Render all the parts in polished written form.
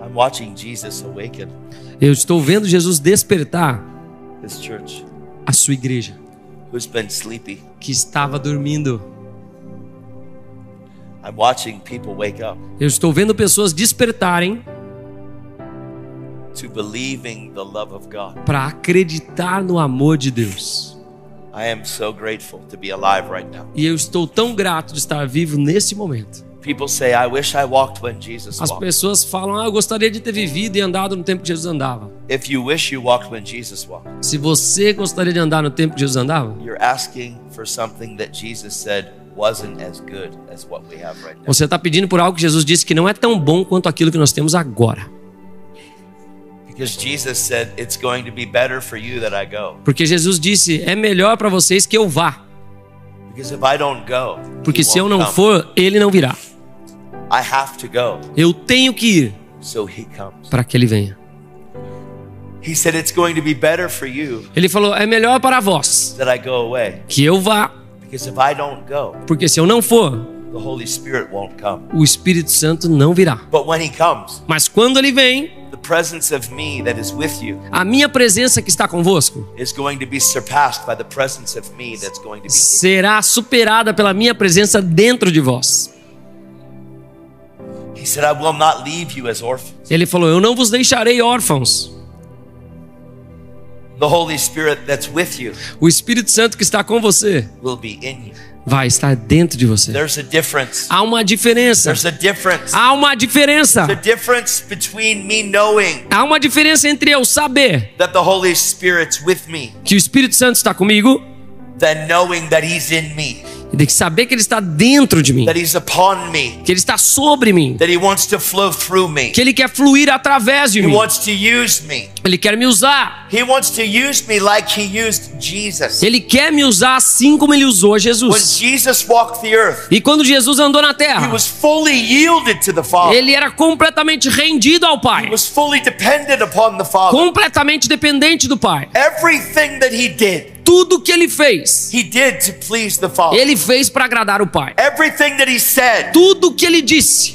I'm watching Jesus awaken Eu estou vendo Jesus despertar his church, a sua igreja, who's been sleepy. que estava dormindo. I'm watching people wake up Eu estou vendo pessoas despertarem to believing the love of God. para acreditar no amor de Deus. I am so grateful to be alive right now. E eu estou tão grato de estar vivo nesse momento. People say, I wish I walked when Jesus As walked. pessoas falam, eu gostaria de ter vivido e andado no tempo que Jesus andava. If you wish you walked when Jesus walked, Se você gostaria de andar no tempo que Jesus andava, you're asking for something that Jesus said wasn't as good as what we have right now. você está pedindo por algo que Jesus disse que não é tão bom quanto aquilo que nós temos agora. Because Jesus said, it's going to be better for you that I go. Porque Jesus disse, é melhor para vocês que eu vá. Because if I don't go, Porque he se eu won't não come. for, ele não virá. I have to go, Eu tenho que ir so he comes. para que ele venha. He said, it's going to be better for you Ele falou, é melhor para vós that I go away. que eu vá. Because if I don't go, Porque se eu não for, the Holy Spirit won't come. o Espírito Santo não virá. But when he comes, Mas quando ele vem, the presence of me that is with you a minha presença que está convosco is going to be surpassed by the presence of me that's going to be in you. será superada pela minha presença dentro de vós. He said, I will not leave you as orphans. Ele falou, eu não vos deixarei órfãos. The Holy Spirit that's with you O Espírito Santo que está com você will be in you. vai estar dentro de você. There's a difference. Há uma diferença. There's a difference. Há uma diferença. The difference between me knowing Há uma diferença entre eu saber that the Holy Spirit's with me que o Espírito Santo está comigo than knowing that he's in me, e de saber que ele está dentro de mim, that he's upon me, que ele está sobre mim, that he wants to flow through me. que ele quer fluir através de He mim. wants to use me. Ele quer me usar. He wants to use me like he used Jesus. Ele quer me usar assim como ele usou When Jesus. Jesus walked the earth, E quando Jesus andou na he terra, was fully yielded to the Father. ele era completamente rendido ao He Pai, was fully dependent upon the Father. completamente dependente do Pai. Everything that he did Tudo que ele fez, to please the Father. ele fez para agradar o Pai. Everything that he said Tudo que ele disse,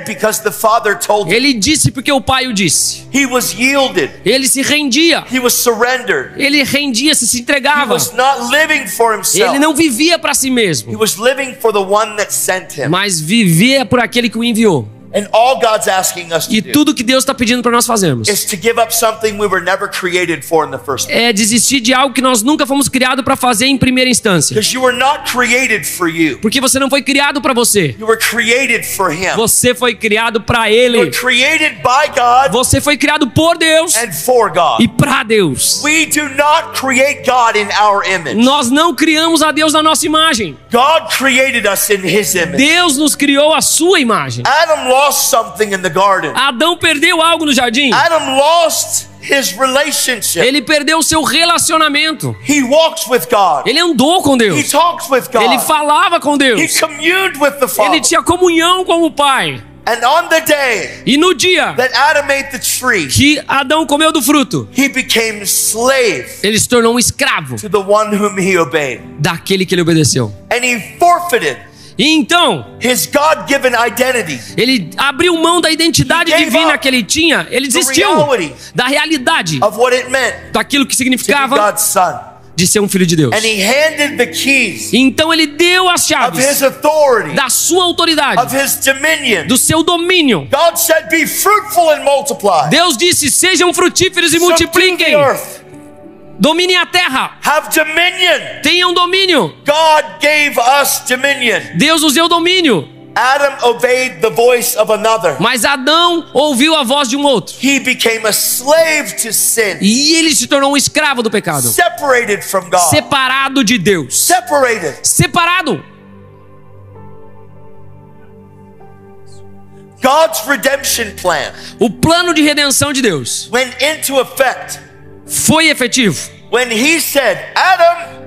because the Father told him. ele disse porque o Pai o disse. He was yielded. Ele se rendia, He was surrendered. ele rendia-se, se He entregava. was not living for himself. Ele não vivia para si He mesmo, was living for the one that sent him. mas vivia por aquele que o enviou. And all God's asking us to E do tudo que Deus está pedindo para nós fazermos is to give up something we were never created for in the first place. é desistir de algo que nós nunca fomos criados para fazer em primeira instância. Because you were not created for you. Porque você não foi criado para você. You were created for him. Você foi criado para You were Ele. created by God Você foi criado por Deus and for God. e para Deus. We do not create God in our image. Nós não criamos a Deus na nossa imagem. God created us in his image. Deus nos criou a sua imagem. Adam lost something in the garden. Adão perdeu algo no jardim. Adam lost his relationship. Ele perdeu o seu relacionamento. He walked with God. Ele andou com He Deus. talked with Ele God. falava com He Deus. communed with the Ele Father. tinha comunhão com o Pai. And on the day E no dia that Adam ate the tree, que Adão comeu do fruto, he became slave ele se tornou um escravo to the one whom he obeyed. daquele que ele obedeceu. And he forfeited E então, his God-given identity. ele abriu mão da identidade He gave divina up que ele tinha. Ele desistiu reality da realidade, of what it meant daquilo que to be significava God's son. de ser um filho de Deus. And he handed the keys E então ele deu as of chaves his authority, da sua autoridade, of his dominion. do seu domínio. God said, be fruitful and multiply. Deus disse, sejam frutíferos e Subdue multipliquem. the earth. Dominem a terra. Have dominion. Tenham domínio. God gave us dominion. Deus nos deu domínio. Adam obeyed the voice of another. Mas Adão ouviu a voz de um outro. He became a slave to sin. E ele se tornou um escravo do pecado. Separated from God. Separado de Deus. Separated. Separado. God's redemption plan O plano de redenção de Deus went into effect foi efetivo. when he said, Adam,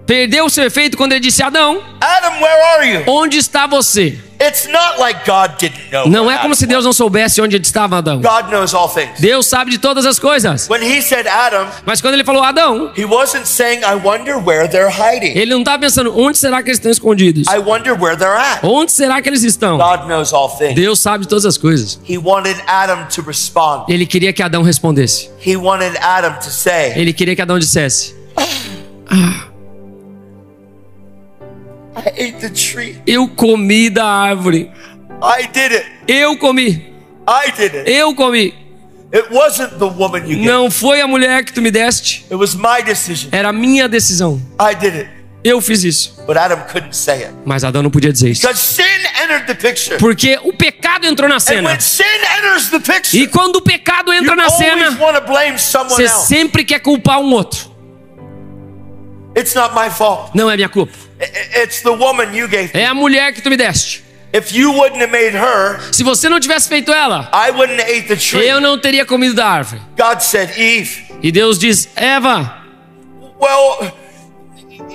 Perdeu o seu efeito quando ele disse, Adão, Adam, where are you? onde está você? It's not like God didn't know. Não where é como Adam se Deus não soubesse onde ele estava, Adão. was. God knows all things. Deus sabe de todas as coisas. When he said Adam, Mas quando ele falou Adão, he wasn't saying, I wonder where they're hiding. ele não estava pensando, onde será que eles estão escondidos? I wonder where they're at. Onde será que eles estão? God knows all things. Deus sabe de todas as coisas. He wanted Adam to respond. Ele queria que Adão respondesse. He wanted Adam to say, Ele queria que Adão dissesse: I ate the tree. eu comi da árvore. I did it. Eu comi. I did it. Eu comi. It wasn't the woman you gave. Não foi a mulher que tu me deste. It was my decision. Era a minha decisão. I did it. Eu fiz isso. But Adam couldn't say it. Mas Adão não podia dizer isso. Because sin entered the picture. Porque o pecado entrou na And cena. when sin enters the picture, E quando o pecado entra you na always cena, want to blame someone você else. sempre quer culpar um outro. It's not my fault. Não é minha culpa. It's the woman you gave me. É a mulher que tu me deste. If you wouldn't have made her, Se você não tivesse feito ela, I wouldn't have ate the tree. eu não teria comido da árvore. God said, Eve, E Deus diz: Eva, well,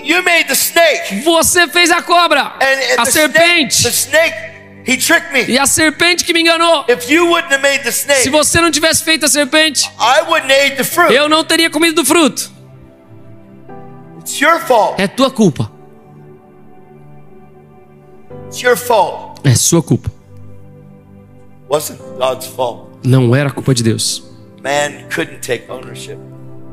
you made the snake. você fez a cobra, And a serpente. the snake, he tricked me. E a serpente que me enganou. If you wouldn't have made the Se snake, você não tivesse feito a serpente, I wouldn't have ate the fruit. eu não teria comido do fruto. It's your fault. É tua culpa. It's your fault. É sua culpa. Wasn't God's fault. Não era culpa de Deus. Man couldn't take ownership.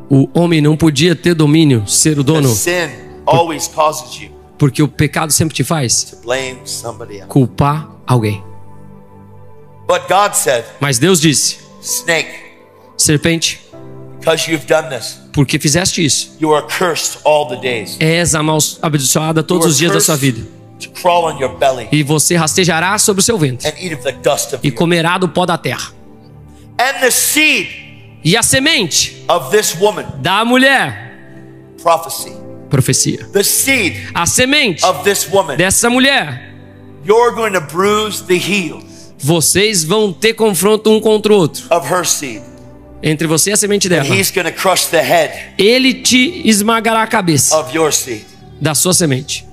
O homem não podia ter domínio, ser o dono, Because sin always causes you porque o pecado sempre te faz to blame somebody else. culpar alguém. But God said, Mas Deus disse: snake, serpente, because you've done this, porque fizeste isso, you are cursed all the days. és amaldiçoada todos os dias da sua vida. To crawl on your belly E você rastejará sobre o seu ventre and eat of the dust of e the earth. comerá do pó da terra. And the seed E a semente of this woman, da mulher, prophecy. profecia. The seed A semente of this woman, dessa mulher, you're going to bruise the heel vocês vão ter confronto um contra o outro. of her seed. Entre você e a semente And dela. he's going to crush the head Ele te esmagará a cabeça of your seed. da sua semente.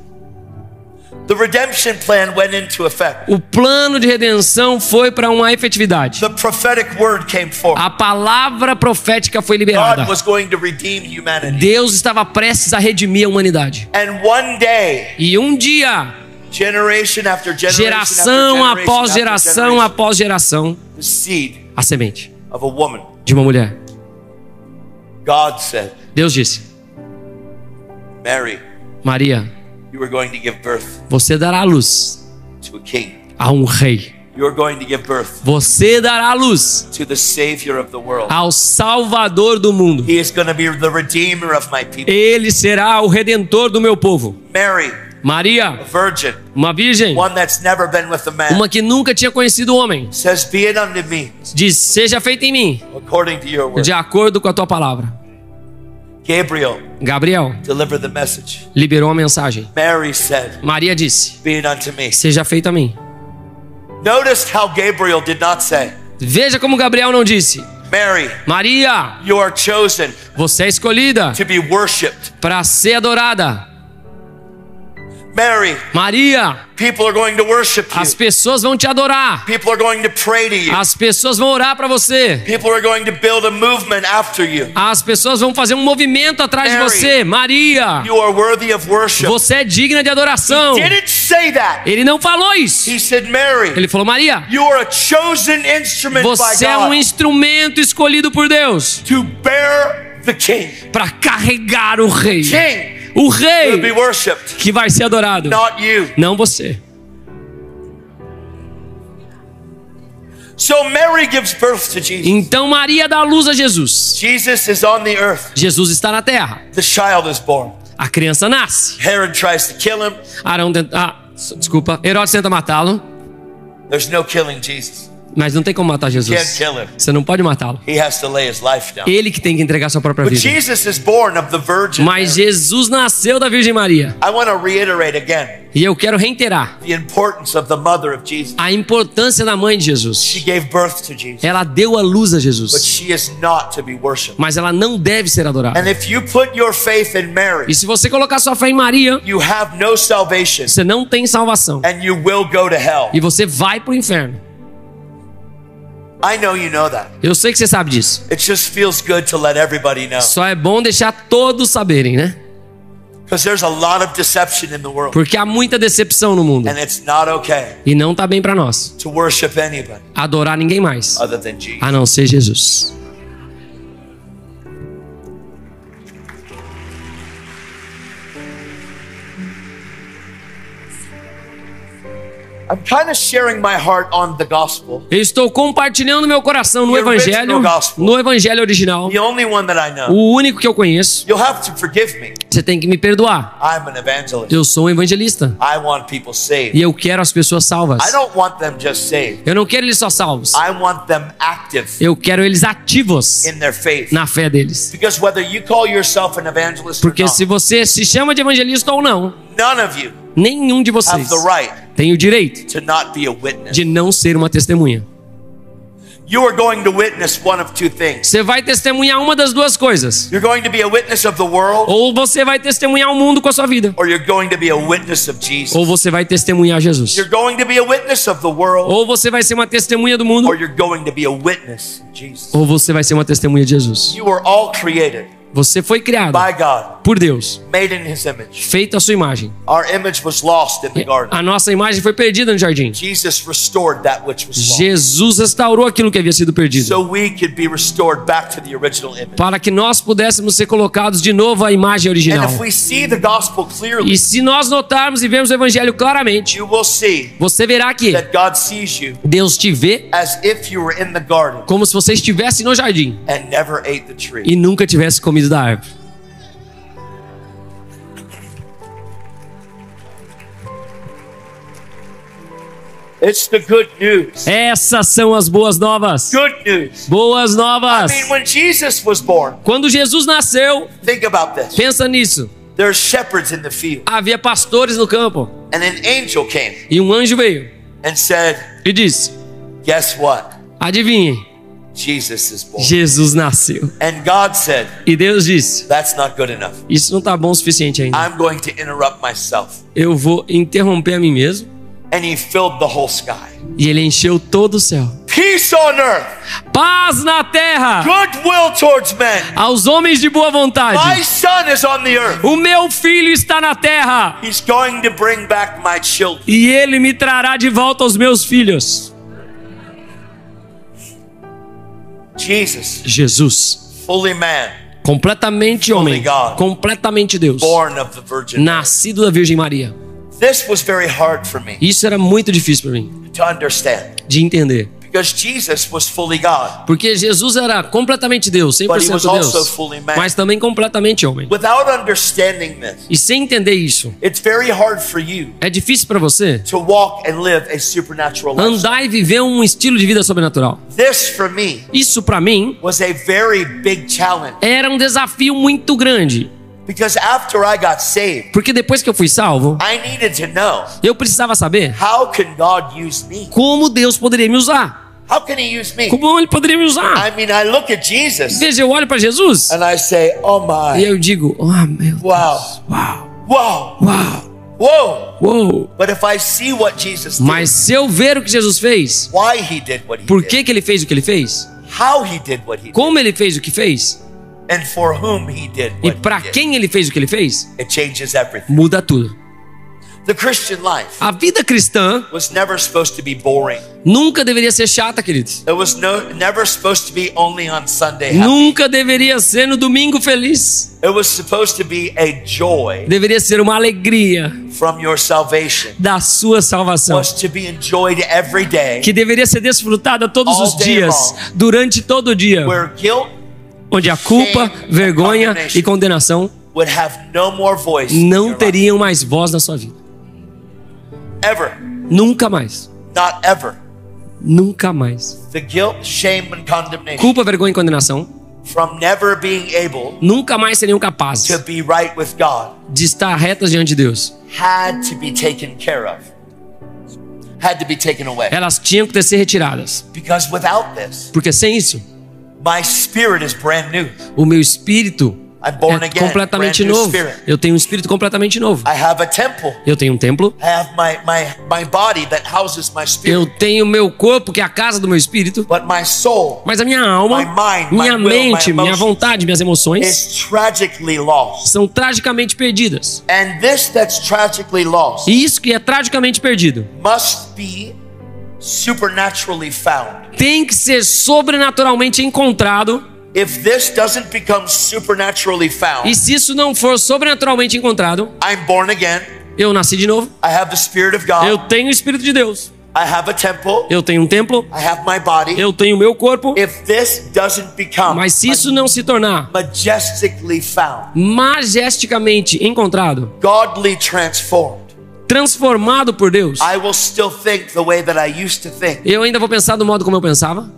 The redemption plan went into effect. O plano de redenção foi para uma efetividade. The prophetic word came forth. A palavra profética foi liberada. God was going to redeem humanity. Deus estava prestes a redimir a humanidade. And one day, E um dia, generation after generation geração after após generation geração after após geração, the seed a semente of a woman. de uma mulher. God said, Deus disse: Mary, Maria, you are going to give birth você dará luz to a king. a um rei. You are going to give birth Você dará luz to the Savior of the world. ao Salvador do mundo. He is going to be the Redeemer of my people. Ele será o redentor do meu povo. Mary, Maria, a virgin, uma virgem, one that's never been with a man, uma que nunca tinha conhecido o homem, says, be it unto me diz: seja feito em mim, according to your word. de acordo com a tua palavra. Gabriel Gabriel delivered the message. liberou a mensagem. Mary said, Maria disse: be it unto me. seja feito a mim. Notice how Gabriel did not say, Veja como Gabriel não disse: Mary, Maria, you are chosen você é escolhida to be worshipped. para ser adorada. Mary, Maria, people are going to worship you. as pessoas vão te adorar. People are going to pray to you. As pessoas vão orar para você. People are going to build a movement after you. As pessoas vão fazer um movimento atrás de Mary, você. Maria, You are worthy of worship. você é digna de adoração. Didn't say that. Ele não falou isso. He said, Mary, Ele falou: Maria, you are a chosen instrument by você é um God instrumento escolhido por Deus to bear the king. para carregar o rei. King O will be rei worshipped, que vai ser adorado, not you. não você. So Mary gives birth to Jesus. Então Maria dá luz a Jesus. Jesus is on the earth. Jesus está na terra. The child is born. A criança nasce. Herod tries to kill him. Herodes tenta matá-lo. There's no killing Jesus. Mas não tem como matar Can't Jesus. kill him. Você não pode matá-lo. He has to lay his life down. Ele que tem que entregar sua própria But vida. Jesus is born of the Virgin Mas Mary. Jesus nasceu da Virgem Maria. I want to reiterate again E eu quero reiterar the importance of the mother of Jesus. a importância da mãe de She Jesus. gave birth to Jesus, Ela deu a luz a but Jesus. she is not to be worshipped. Mas ela não deve ser adorada. And if you put your faith in Mary, E se você colocar sua fé em Maria, you have no salvation você não tem salvação. and you will go to hell. E você vai pro inferno. I know you know that. Eu sei que você sabe disso. It just feels good to let everybody know. Só é bom deixar todos saberem, né? Because there's a lot of deception in the world. Porque há muita decepção no mundo. And it's not okay E não tá bem pra nós to worship anybody adorar ninguém mais, other than Jesus. a não ser Jesus. I'm kind of sharing my heart on the gospel, Eu estou compartilhando meu coração no The evangelho, original gospel. no evangelho original, the only one that I know. o único que eu conheço. You'll have to forgive me. Você tem que me perdoar. I'm an evangelist. Eu sou um evangelista I want people saved. e eu quero as pessoas salvas. I don't want them just saved. Eu não quero eles só salvos. I want them active Eu quero eles ativos in their faith. na fé deles. Because whether you call yourself an evangelist or Porque not, se você se chama de evangelista ou não, none of you nenhum de have vocês the right tem o direito to not be a witness. de não ser uma testemunha. You are going to witness one of two things. Você vai testemunhar uma das duas coisas. You're going to be a witness of the world, Ou você vai testemunhar o mundo com a sua vida. or you're going to be a witness of Jesus. Ou você vai testemunhar Jesus. You're going to be a witness of the world, Ou você vai ser uma testemunha do mundo. or you're going to be a witness of Jesus. Ou você vai ser uma testemunha de Jesus. You were all created Você foi criado by God, por Deus, made in His image. feito à sua imagem. Our image was lost in the garden. A nossa imagem foi perdida no jardim. Jesus restored that which was lost, Jesus restaurou aquilo que havia sido perdido, so we could be restored back to the original image. para que nós pudéssemos ser colocados de novo à imagem And original. if we see the gospel clearly, E se nós notarmos e vermos o evangelho claramente, you will see você verá que that God sees you Deus te vê as if you were in the garden como se você estivesse no jardim and never ate the tree. e nunca tivesse comido da árvore. It's the good news. Essas são as boas novas. Good news. Boas I novas. mean, when Jesus was born, Quando Jesus nasceu, think about this. pensa nisso. There's shepherds in the field, Havia pastores no campo and an angel came e um anjo veio and said, e disse: guess what? adivinhem, Jesus is born. Jesus nasceu. And God said, E Deus disse: that's not good enough. isso não está bom o suficiente ainda. I'm going to interrupt myself. Eu vou interromper a mim mesmo. And he filled the whole sky. E ele encheu todo o céu. Peace on earth, Paz na terra goodwill towards men. aos homens de boa My vontade. son is on the earth. O meu filho está na terra He's going to bring back my children. e ele me trará de volta os meus filhos. Jesus, Jesus, fully man, completamente homem, completamente Deus, born of the Virgin Mary. nascido da Virgem Maria. This was very hard for me Isso era muito difícil para mim to understand de entender. because Jesus was fully God, Porque Jesus era completamente Deus, but he was 100% also Deus, fully man. mas também completamente homem. Without understanding this, E sem entender isso, it's very hard for you é difícil para você to walk and live a supernatural life. andar e viver um estilo de vida sobrenatural. This for me Isso para mim was a very big challenge era um desafio muito grande, because after I got saved, porque depois que eu fui salvo, I needed to know, eu precisava saber how can God use me? como Deus poderia me usar. How can he use me? Como ele poderia me usar? I mean, I look at Jesus Veja, eu olho para Jesus and I say, oh e my, eu digo: oh meu Deus, wow, uau, wow, uau, whoa. uou. But if I see what Jesus did, Mas se eu ver o que Jesus fez, why he did what he por did, que que ele fez o que ele fez, how he did what he did, como ele fez o que fez and for whom he did e what para he did, quem ele fez o que ele fez, it changes everything. muda tudo. The Christian life A vida cristã was never supposed to be boring. nunca deveria ser chata, queridos. It was never supposed to be only on Sunday happy. Nunca deveria ser no domingo feliz. It was supposed to be a joy Deveria ser uma alegria from your salvation. da sua salvação, Was to be enjoyed every day, que deveria ser desfrutada todos All os day dias, long. durante todo o dia, where guilt onde a culpa, shame, vergonha condemnation e condenação would have no more voice in não your life. teriam mais voz na sua vida. Ever. Nunca mais. Not ever. Nunca mais. The guilt, shame, and condemnation Culpa, vergonha e condenação from never being able nunca mais seriam capazes to be right with God de estar retas diante de Deus. had to be taken care of. Had to be taken away. Elas tinham que ser retiradas. Because without this, Porque sem isso, my spirit is brand new. o meu espírito I'm born é again, completamente brand new novo. spirit. Eu tenho um espírito completamente novo. I have a temple. Eu tenho um templo. I have my body that houses my Eu spirit. tenho meu corpo, que é a casa do meu espírito. But my soul Mas a minha alma, My mind, minha my will, mente, my minha emotions vontade, minhas emoções is tragically lost. são tragicamente perdidas. And this that's tragically lost E isso que é tragicamente perdido must be supernaturally found. tem que ser sobrenaturalmente encontrado. If this doesn't become supernaturally found, E se isso não for sobrenaturalmente encontrado, I'm born again. eu nasci de novo. I have the Spirit of Eu God. tenho o Espírito de Deus. I have a temple. Eu tenho um templo. I have my body. Eu tenho o meu corpo. If this doesn't become Mas se isso não se tornar majestically found, majesticamente encontrado, godly transformed, transformado por Deus, I will still think the way that I used to think eu ainda vou pensar do modo como eu pensava,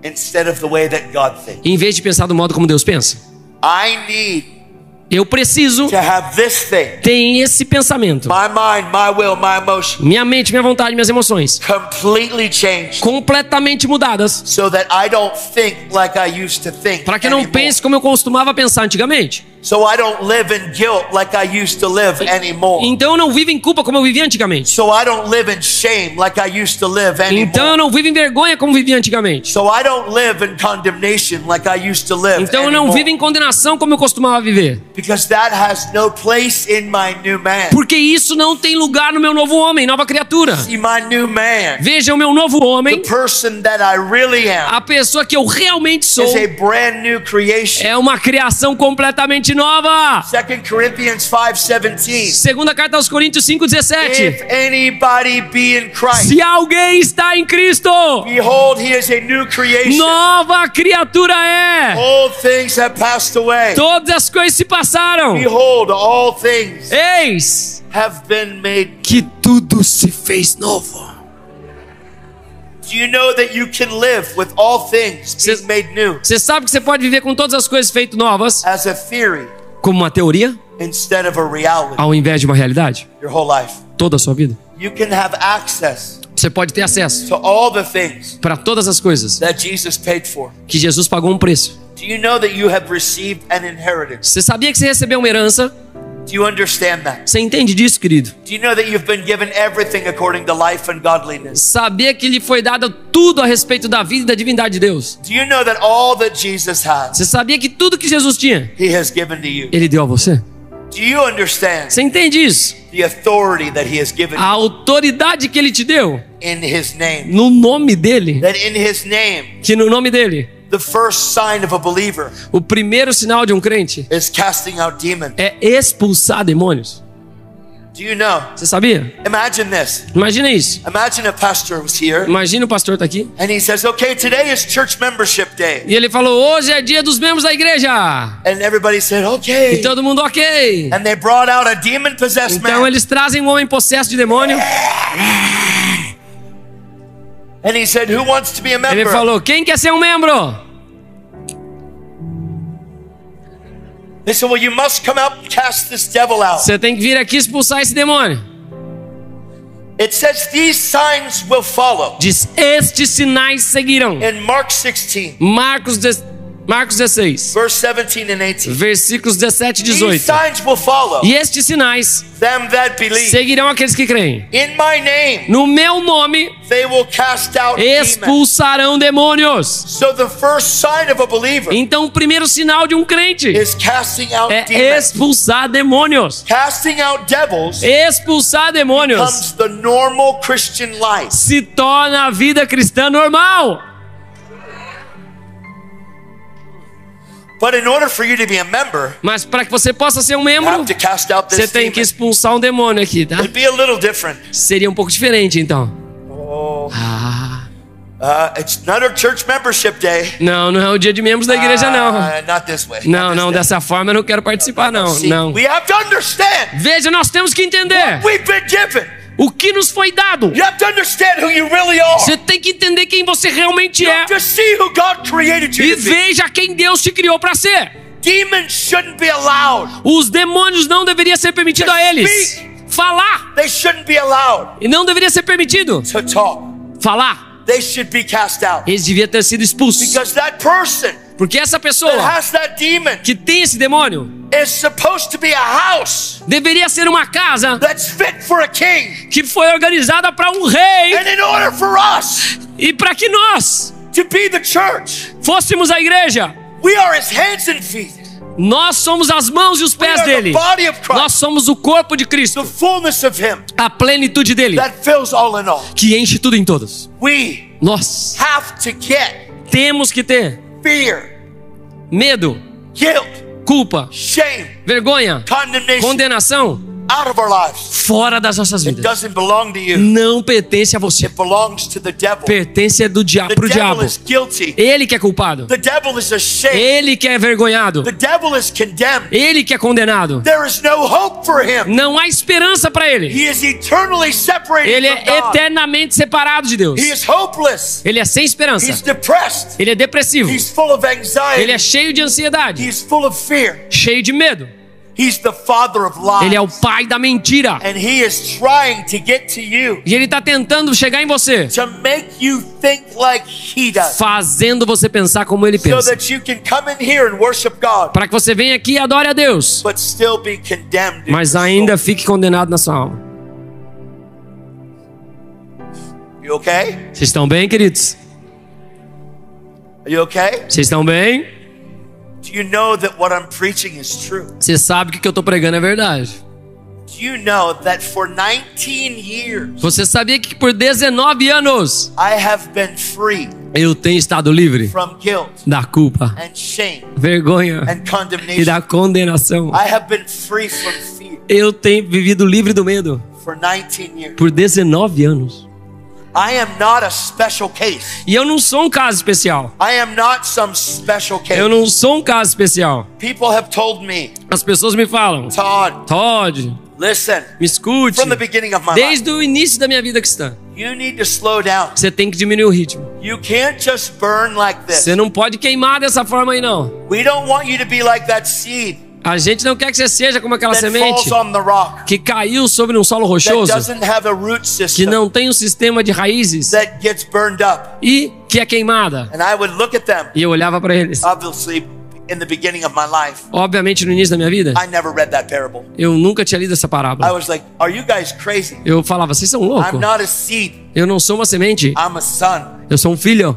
instead of the way that God thinks. em vez de pensar do modo como Deus pensa. I need Eu preciso to have this thing, ter esse pensamento. my mind, my will, my emotion, Minha mente, minha vontade, minhas emoções completely changed completamente mudadas, so that I don't think like I used to think para que eu não anymore. pense como eu costumava pensar antigamente. So I don't live in guilt like I used to live anymore. Então eu não vivo em culpa como eu vivia antigamente. So I don't live in shame like I used to live Então eu anymore. não vivo em vergonha como vivia antigamente. So I don't live in condemnation like I used to live Então eu não anymore. vivo em condenação como eu costumava viver. Because that has no place in my new man. Porque isso não tem lugar no meu novo homem, nova criatura. See, my new man, Veja o meu novo the homem, person that I really am, a pessoa que eu realmente sou, is a brand new creation. é uma criação completamente nova. 2 Corinthians 5:17. Segunda carta aos Coríntios 5:17. If anybody be in Christ, Se alguém está em Cristo, behold, he is a new creation. nova criatura é. Old things have passed away. Todas as coisas se passaram. Behold, all things Eis have been made. que tudo se fez novo. Do you know that you can live with all things being made new Você sabe que você pode viver com todas as coisas feitas novas as a theory como uma teoria, instead of a reality ao invés de uma realidade, your whole life? toda a sua vida. You can have access Você pode ter acesso to all the things para todas as coisas that Jesus paid for. que Jesus pagou um preço. Do you know that you have received an inheritance? Você sabia que você recebeu uma herança? Do you understand that? Você entende disso, querido? Do you know that you've been given everything according to life and godliness? Sabia que lhe foi dado tudo a respeito da vida e da divindade de Deus? Do you know that all that Jesus has, Você sabia que tudo que Jesus tinha, he has given to you? Ele deu a você? Do you understand Você entende isso? the authority that he has given A autoridade que Ele te deu in his name? no nome dEle, That in his name, que no nome dEle, the first sign of a believer o primeiro sinal de um crente is casting out demons. é expulsar demônios. Do you know? Você sabia? Imagine this. Imagina isso. Imagine a pastor was here Imagina o pastor tá aqui and he says, okay, today is church membership day. e ele falou: hoje é dia dos membros da igreja. And everybody said, okay. E todo mundo ok. And they brought out a demon-possessed Então man. eles trazem um homem possesso de demônio. And he said, who wants to be a Ele member? falou: quem quer ser um membro? They said, well, you must come out and cast this devil out. Você tem que vir aqui expulsar esse demônio. It says these signs will follow. Diz: estes sinais seguirão. In Mark 16, Marcos 16, verse 17 and 18. versículos 17 e These 18. signs will follow E estes sinais them that believe. seguirão aqueles que creem. In my name, No meu nome they will cast out demons. expulsarão demônios. So the first sign of a believer Então o primeiro sinal de um crente is casting out é demons. expulsar demônios. Casting out devils Expulsar demônios becomes the normal Christian life. se torna a vida cristã normal. But in order for you to be a member, Mas para que você possa ser um you membro, have to cast out você this tem que demon. expulsar um demônio aqui, tá? It'd be a little different. Seria um pouco diferente, então. Oh, Ah, it's not a church membership day. não é o dia de membros da igreja, não. Not this way. Não, Not this dessa forma eu não quero participar, não. day. See, Não. we have to understand Veja, nós temos que entender we've been given. O que nos foi dado. You have to understand who you really are. Você tem que entender quem você realmente You é. have to see who God created E you to be. veja quem Deus te criou para ser. Demons shouldn't be allowed Os demônios não deveriam ser permitido a eles falar. They shouldn't be allowed E não deveria ser permitido to talk. falar. They should be cast out. Eles deviam ter sido expulsos. Because that person Porque essa that pessoa has that demon que tem esse demônio is supposed to be a house deveria ser uma casa that's fit for a king. que foi organizada para um rei. And in order for us E para que nós to be the church, fôssemos a igreja, we are his hands and feet. nós somos as mãos e os We pés are the dele. body of Nós Christ, somos o corpo de Cristo, the fullness of him a plenitude dele, that fills all in all. que enche tudo em todos. We Nós have to get temos que ter fear, medo, guilt, culpa, shame, vergonha, condemnation condenação out of our lives. fora das nossas It vidas. doesn't belong to you. Não pertence a você. It belongs to the devil. Pertence do The pro devil diabo. is guilty. Ele que é culpado. The devil is ashamed. Ele que é vergonhado. The devil is condemned. Ele que é condenado. There is no hope for him. Não há esperança para ele. He is eternally separated Ele from é God. eternamente separado de Deus. He is hopeless. Ele é sem He's esperança. depressed. Ele é depressivo. He's full of Ele anxiety. é cheio de ansiedade. He's full of fear. Cheio de medo. He's the father of lies. Ele é o pai da mentira. And he is trying to get to you E ele está tentando chegar em você, to make you think like he does, fazendo você pensar como ele so pensa. that you can come in here and worship God, Para que você venha aqui e adore a Deus, but still be condemned. in mas your ainda soul. fique condenado na sua alma. You okay? Vocês estão bem, queridos? Are you okay? Vocês estão bem? Do you know that what I'm preaching is true? Você sabe que o que eu estou pregando é verdade. Do you know that for 19 years Você sabia que por 19 anos I have been free eu tenho estado livre from guilt da culpa, and shame vergonha and e condemnation? da condenação? I have been free from fear Eu tenho vivido livre do medo for 19 years. por 19 anos. I am not a special case. E eu não sou um caso especial. I am not some special case. Eu não sou um caso especial. People have told me, As pessoas me falam: Todd, Todd, listen, me escute. from the beginning of my life, Desde o início da minha vida cristã, you need to slow down. você tem que diminuir o ritmo. You can't just burn like this. Você não pode queimar dessa forma aí, não. We don't want you to be like that seed A gente não quer que você seja como aquela that semente falls on the rock, que caiu sobre um solo that rochoso, doesn't have a root que system, não tem um sistema de raízes that gets burned up. e que é queimada. And I would look at them, E eu olhava para eles. obviously, in the beginning of my life. Obviamente, no início da minha vida, I never read that parable. eu nunca tinha lido essa I parábola. was like, are you guys crazy? Eu falava: vocês são I'm loucos? not a seed. Eu não sou uma semente, I'm a son. eu sou um filho.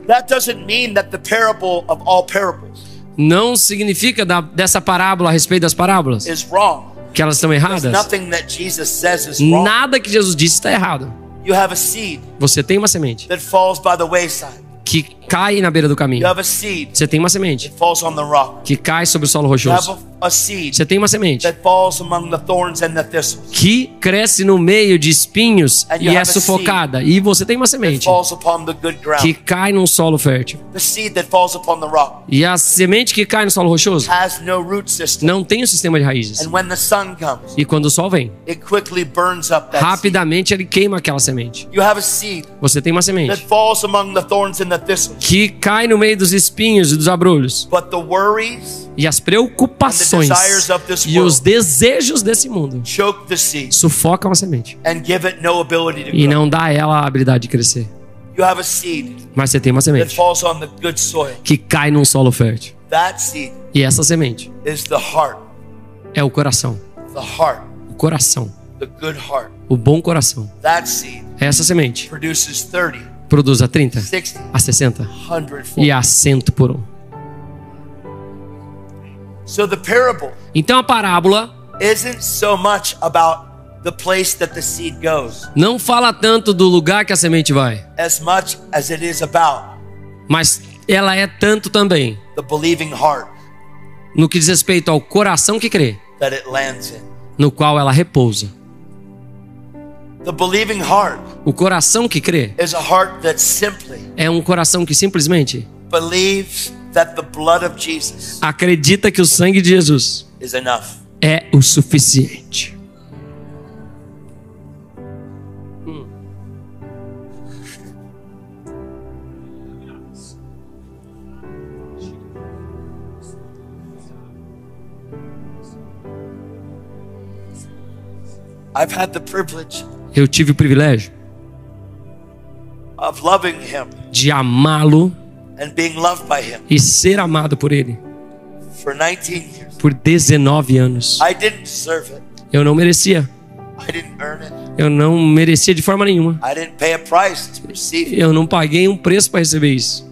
That doesn't mean that the parable of all parables Não significa dessa parábola a respeito das parábolas is wrong. que elas estão There's erradas. nothing that Jesus says is wrong. Nada que Jesus disse está errado. You have a seed Você tem uma semente that falls by the wayside. que cai na beira do You caminho. have a seed Você tem uma semente that falls on the rock. que cai sobre o solo You have rochoso. a seed Você tem uma semente that falls among the thorns and the thistles. que cresce no meio de espinhos And you e é have a sufocada. E você tem uma That semente falls upon the good ground. que cai num solo fértil. The seed that falls upon the rock E a semente que cai no solo rochoso has no root system. não tem um sistema de raízes. And when the sun comes, E quando o sol vem, it quickly burns up that seed. rapidamente ele queima aquela semente. You have a seed Você tem uma that semente falls among the thorns and the thistles. que cai no meio dos espinhos e dos abrolhos. But the worries E as preocupações And the desires of this e os desejos desse mundo choke the seed sufocam a semente and give it no ability to e grow. não dá a ela a habilidade de crescer. You have a seed Mas você tem uma that semente falls on the good soil. que cai num solo fértil. That seed E essa semente is the heart, é o coração. the heart, O coração. the good heart. O bom coração. That seed Essa semente produces 30, produz a 30, 60, a 60 100-fold. e a 100 por um. So the parable Então a parábola isn't so much about the place that the seed goes não fala tanto do lugar que a semente vai, as much as it is about mas ela é tanto também the believing heart no que diz respeito ao coração que crê, that it lands in. no qual ela repousa. The believing heart O coração que crê is a heart that simply é um coração que simplesmente believes that the blood of Jesus acredita que o sangue de Jesus is enough. é o suficiente. I've had the privilege Eu tive o privilégio of loving him de amá-lo and being loved by him e ser amado por ele for 19 years. por 19 anos. I didn't deserve it. Eu não merecia. I didn't earn it. Eu não merecia de forma nenhuma. I didn't pay a price to receive it. Eu não paguei um preço para receber isso.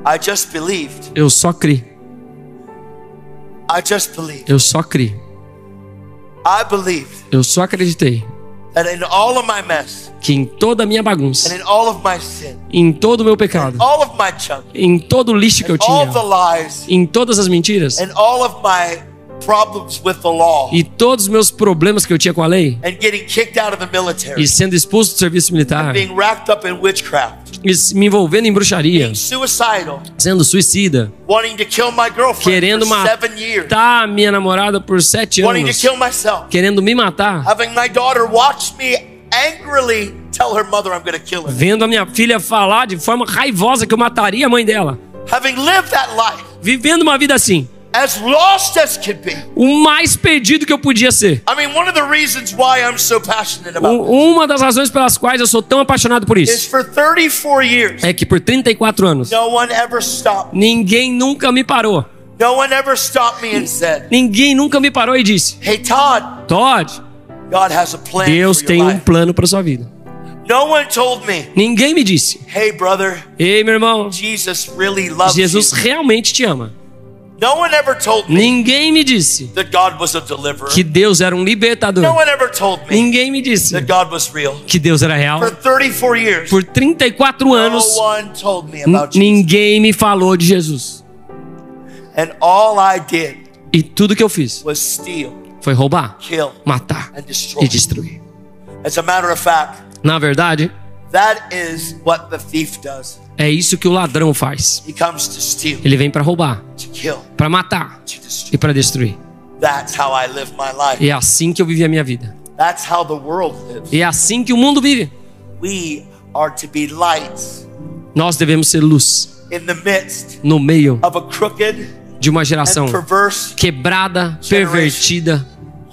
I just believed. Eu só criei. I just believed. Eu só criei. I believed Eu só acreditei that in all of my mess que em toda a minha and bagunça, in all of my sin, em todo o meu pecado, all of my junk, em todo o lixo que eu all of the tinha, lies, em todas as mentiras and all of my problems with the law, e todos os meus problemas que eu tinha com a lei, and getting kicked out of the military, e sendo expulso do serviço militar, being wrapped up in witchcraft, e me envolvendo em bruxaria, being suicidal, sendo suicida, wanting to kill my girlfriend querendo for 7 years, matar a minha namorada por 7 wanting to anos, kill myself, querendo me matar, having my daughter watch me angrily tell her mother I'm going to kill her, vendo a minha filha falar de forma raivosa que eu mataria a mãe dela, having lived that life vivendo uma vida assim, as lost as could be. o mais perdido que eu podia ser. I mean, one of the reasons why I'm so passionate about this Uma das razões pelas quais eu sou tão apaixonado por is isso for 34 years, é que por 34 anos no one ever stopped me. ninguém nunca me parou. No one ever stopped me and said, Ninguém nunca me parou e disse: hey Todd, Todd, God has a plan Deus for tem your um life. plano para sua vida. No one told me, Ninguém me disse: hey brother, ei, meu irmão, Jesus really loves Jesus you. realmente te ama. No one ever told me Ninguém me disse that God was a deliverer. que Deus era um No libertador. one ever told me Ninguém me disse that God was real. que Deus era real. For 34 years, Por 34 anos, no one told me about Jesus. ninguém me falou de Jesus. And all I did E tudo que eu fiz was steal, foi roubar, kill, matar and destroy. e destruir. As a matter of fact, Na verdade, that is what the thief does. é isso que o ladrão faz. He comes to steal, Ele vem para roubar, to kill, para matar to destroy. e para destruir. That's how I live my life. E é assim que eu vivi a minha vida. That's how the world lives. E é assim que o mundo vive. We are to be lights Nós devemos ser luz in the midst no meio of a crooked de uma geração and perverse. quebrada, pervertida.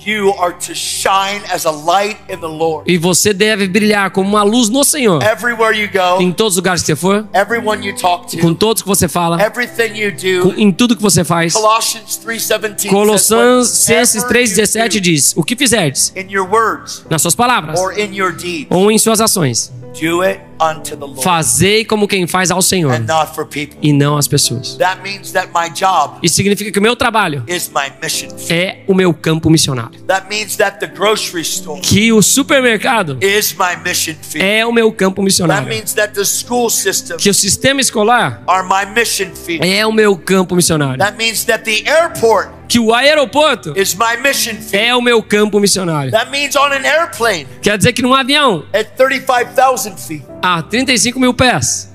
You are to shine as a light in the Lord. E você deve brilhar como uma luz no Senhor. Everywhere you Em go, todos os lugares que você for, everyone you talk com to, todos que você fala, everything you do. em tudo que você faz. Colossians 3:17 Colossenses says, 3,17 diz: o que fizerdes in your words nas suas palavras or in your deeds, ou em suas ações, do it unto the Lord fazei como quem faz ao Senhor and not for people. e não às pessoas. That means that my job Isso significa que o meu trabalho is my mission field. é o meu campo missionário. That means that the grocery store Que o supermercado is my mission field. é o meu campo That missionário. means that the school system Que o sistema escolar are my mission field. é o meu campo missionário. That means that the airport Que o aeroporto is my mission field. é o meu campo missionário. That means on an airplane Quer dizer que num avião at 35,000 feet, a 35 mil pés,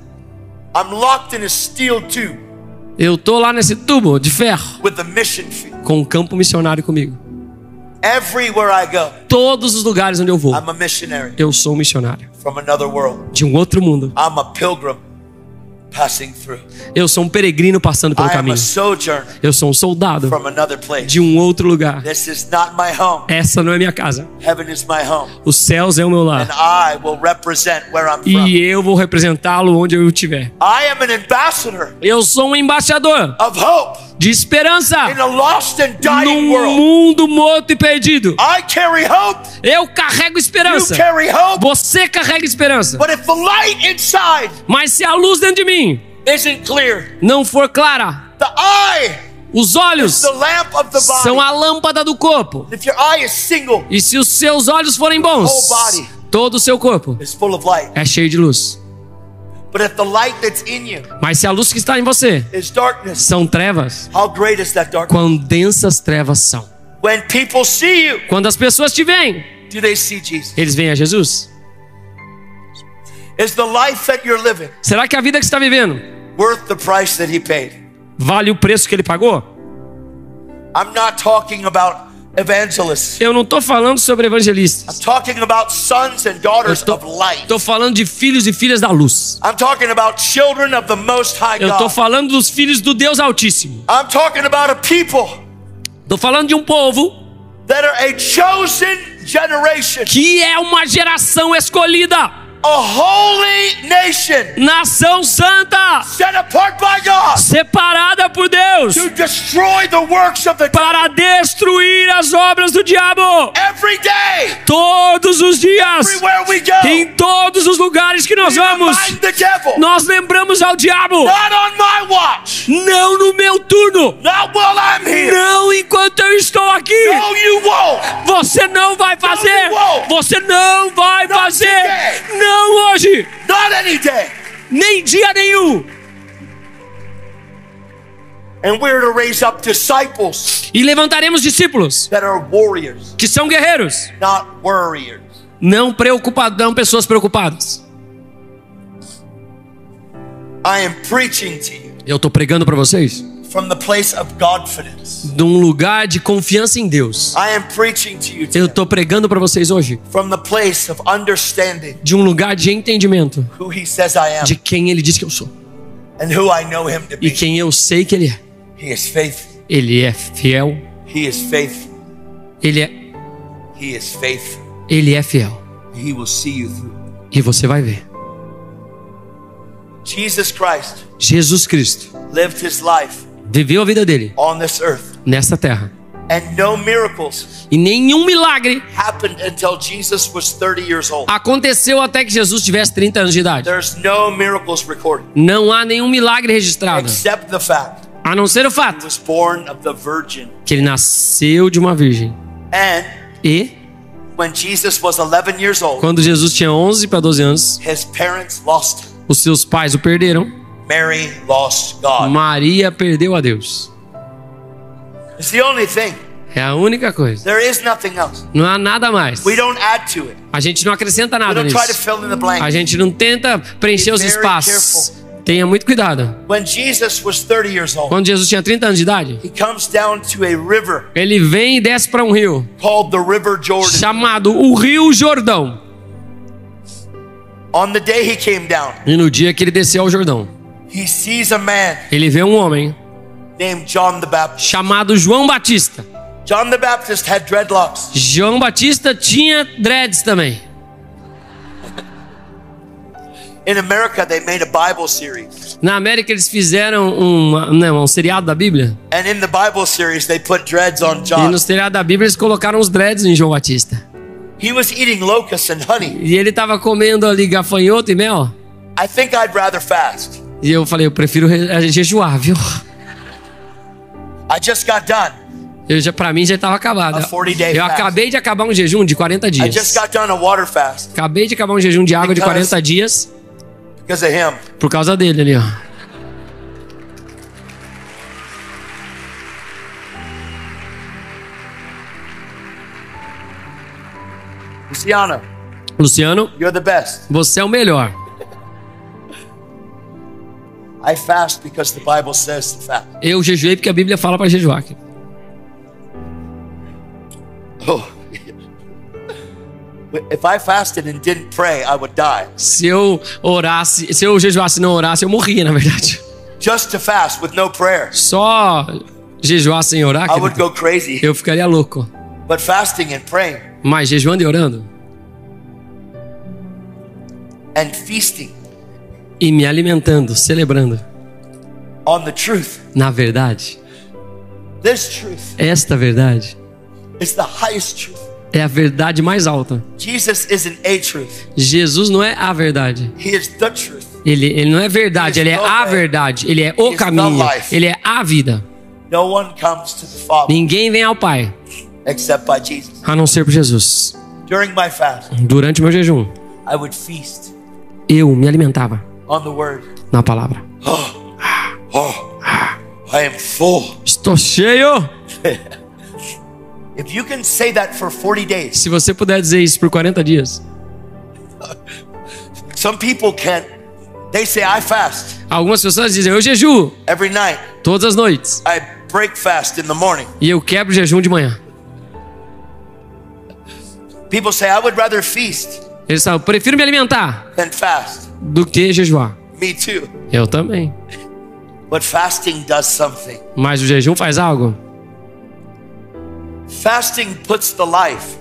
I'm locked in a steel tube eu tô lá nesse tubo de ferro with a mission field. com um campo missionário comigo. Everywhere I go, Todos os lugares onde eu vou, I'm a missionary eu sou um missionário from another world. de um outro mundo. I'm a pilgrim passing through. Eu sou um peregrino passando pelo I am a caminho. sojourner Eu sou um soldado from another place. de um outro lugar. This is not my home. Essa não é minha casa. Heaven is my home. Os céus é o meu lar. And I will represent where I'm from. E eu vou representá-lo onde eu estiver. I am an ambassador Eu sou um embaixador of hope de esperança in a lost and dying num world. mundo morto e perdido. I carry hope. Eu carrego You esperança. carry hope. Você carrega esperança. But if the light inside Mas se a luz dentro de mim isn't clear, não for clara, the eye os is olhos the lamp of the são body. a lâmpada do corpo. If your eye is single, E se os seus olhos forem bons, Whole body. todo o seu corpo it's full of light. é cheio de luz. But if the light that's in you Mas se a luz que está em você is darkness, são trevas, how great is that darkness? quão densas trevas são. When people see you, Quando as pessoas te veem, do they see Jesus? eles veem a Jesus. Is the life that you're living, Será que a vida que você está vivendo worth the price that he paid. Vale o preço que ele pagou? I'm not talking about evangelists. Eu não estou falando sobre evangelistas. I'm talking about sons and daughters of light. Estou falando de filhos e filhas da luz. I'm talking about children of the Most High Eu estou God. falando dos filhos do Deus Altíssimo. I'm talking about a people Estou falando de um povo that are a chosen generation, que é uma geração escolhida. a holy nation, Nação santa, set apart by God separada por Deus, to destroy the works of the devil. para destruir as obras do diabo. Every day, Todos os dias, everywhere we go, em todos os lugares que nós we vamos, remind the devil, nós lembramos ao diabo. not on my watch, Não no meu turno, not while I'm here. não enquanto eu estou aqui. No, you won't. Você não vai fazer. Você não vai fazer. Não hoje, Not any day. nem dia nenhum. And we're to raise up disciples E levantaremos discípulos that are warriors, que são guerreiros, not worriers. não preocupados, não pessoas preocupadas. I am preaching to you Eu estou pregando para vocês from the place of confidence. de um lugar de confiança em Deus. I am preaching to you Eu today estou pregando para vocês hoje from the place of understanding de um lugar de entendimento who he says I am de quem Ele diz que eu sou and who I know him to e be. quem eu sei que Ele é. He is faithful. Ele é fiel. He is faithful. Ele é fiel. He will see you through. E você vai ver. Jesus Christ Jesus Cristo lived his life viveu a vida dele on this earth, nessa terra. and no miracles E nenhum milagre happened until Jesus was 30 years old. aconteceu até que Jesus tivesse 30 anos de idade. There's no miracles recorded Não há nenhum milagre registrado, except the fact a não ser o he fato was born of the virgin. que ele nasceu de uma virgem. And E when Jesus was 11 years old, quando Jesus tinha 11 para 12 anos, his parents lost him. os seus pais o perderam. Mary lost God. Maria perdeu a Deus. It's the only thing. É a única coisa. There is nothing else. Não há nada mais. We don't add to it. A gente não acrescenta We nada don't try to nisso. fill in the A blank. gente não tenta preencher os Be very espaços. Tenha muito cuidado. When Jesus was 30 years old, Quando Jesus tinha 30 anos de idade, he comes down to a river ele vem e desce para um rio called the River Jordan. chamado o Rio Jordão. On the day he came down, E no dia que ele desceu ao Jordão, he sees a man ele vê um homem named John the Baptist. chamado João Batista. John the Baptist had dreadlocks. João Batista tinha dreads também. In America, they made a Bible series. Na América eles fizeram um seriado da Bíblia. And in the Bible series, they put dreads on E John. no seriado da Bíblia eles colocaram os dreads em João Batista. He was eating locusts and honey. E ele tava comendo ali gafanhoto e mel. I think I'd rather fast. E eu falei, eu prefiro jejuar, viu? I just got done. Pra mim já estava acabado. A 40-day Eu fast. acabei de acabar um jejum de 40 I just dias. got done a water fast Acabei de acabar um jejum de água de Because- 40 dias because of him. por causa dele ali, ó. Luciano, Luciano, you're the best. você é o melhor. I fast because the Bible says to fast. Eu jejuei porque a Bíblia fala para jejuar. Oh. If I fasted and didn't pray, I would die. Se eu jejuasse e não orasse, eu morria, na verdade. Just to fast with no prayer, Só jejuar sem orar, I would querido, go crazy. eu ficaria louco. But fasting and praying Mas jejuando e orando and feasting e me alimentando, celebrando, on the truth, na verdade, this truth esta verdade is the highest truth. é a verdade mais alta. Jesus isn't a truth. Jesus não é a verdade. He is the truth. Ele não é verdade, ele é a verdade. Ele é o caminho, ele é a vida. No one comes to the Father Ninguém vem ao Pai except by Jesus. a não ser por Jesus. During my fast, Durante o meu jejum, I would feast eu me alimentava on the word. na palavra. I am full. Estou cheio. If you can say that for 40 days, Se você puder dizer isso por 40 dias. some people can't They say, I fast Algumas pessoas dizem, eu jejuo every night. todas as noites. I break fast in the morning. E eu quebro o jejum de manhã. People say, I would rather feast Eles falam, eu prefiro me alimentar than fast. do que jejuar. Me too. Eu também. But fasting does something. Mas o jejum faz algo. Fasting puts the life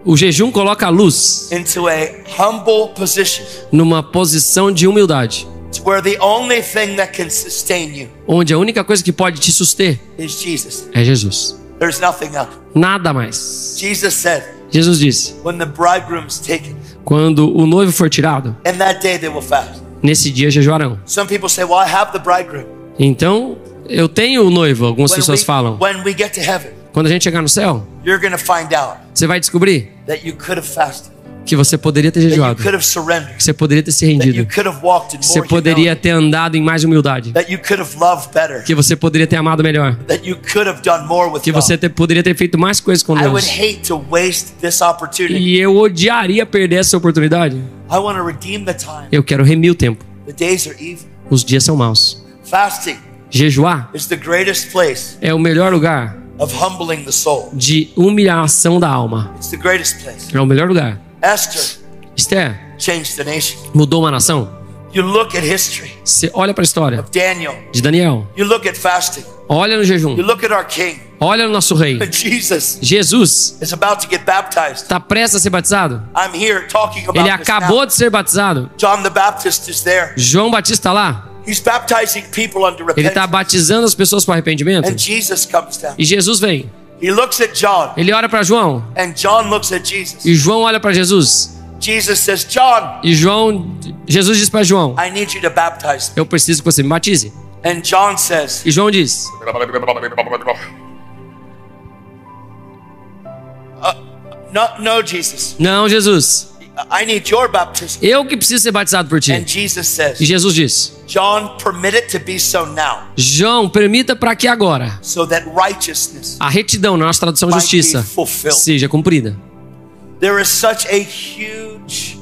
O jejum coloca a luz into a humble position numa posição de humildade, to where the only thing that can sustain you onde a única coisa que pode te suster is Jesus. é Jesus. There's nothing else. Nada mais. Jesus said, Jesus disse, when the bridegroom's taken, quando o noivo for tirado, in that day they will fast. nesse dia jejuarão. Some people say, well, I have the bridegroom. Então, eu tenho o noivo, algumas pessoas falam. When we get to heaven, Quando a gente chegar no céu, you're going to find out você vai descobrir that you could have fasted, que você poderia ter that you jejuado, could have surrendered, que você poderia ter se that you rendido, could have walked in que você more poderia humility, ter andado em mais humildade, that you could have loved better, que você poderia ter amado melhor, that you could have done more with que você God. poderia ter feito mais coisas com I would Deus. hate to waste this opportunity. E eu odiaria perder essa oportunidade. I want to redeem the time. Eu quero remir o tempo. The days are evil. Os dias são maus. Fasting Jejuar is the greatest place é o melhor lugar of humbling the soul. de humilhação da alma. It's the greatest place. É o melhor lugar. Esther Esther changed the nation. mudou uma nação. You look at history Você olha para a história of Daniel. de Daniel. You look at fasting. Olha no jejum. You look at our king. Olha no nosso rei. Jesus Jesus is about to get baptized. está prestes a ser batizado. I'm here talking about Ele this acabou now. de ser batizado. John the Baptist is there. João Batista está lá. He's baptizing people unto Ele está repentance. batizando as pessoas para arrependimento. And Jesus comes down. E Jesus vem. He looks at John, Ele olha para João. and John looks at Jesus. E João olha para Jesus. Jesus says, John, E Jesus diz para João, I need you to baptize me. eu preciso que você me batize. And John says, E João diz, no, Jesus. não, Jesus, I need your baptism. eu que preciso ser batizado por ti. And Jesus says, E Jesus diz, John, permit it to be so now, João, permita para que agora so that righteousness a retidão, na nossa tradução might be justiça, fulfilled. seja cumprida. There is such a huge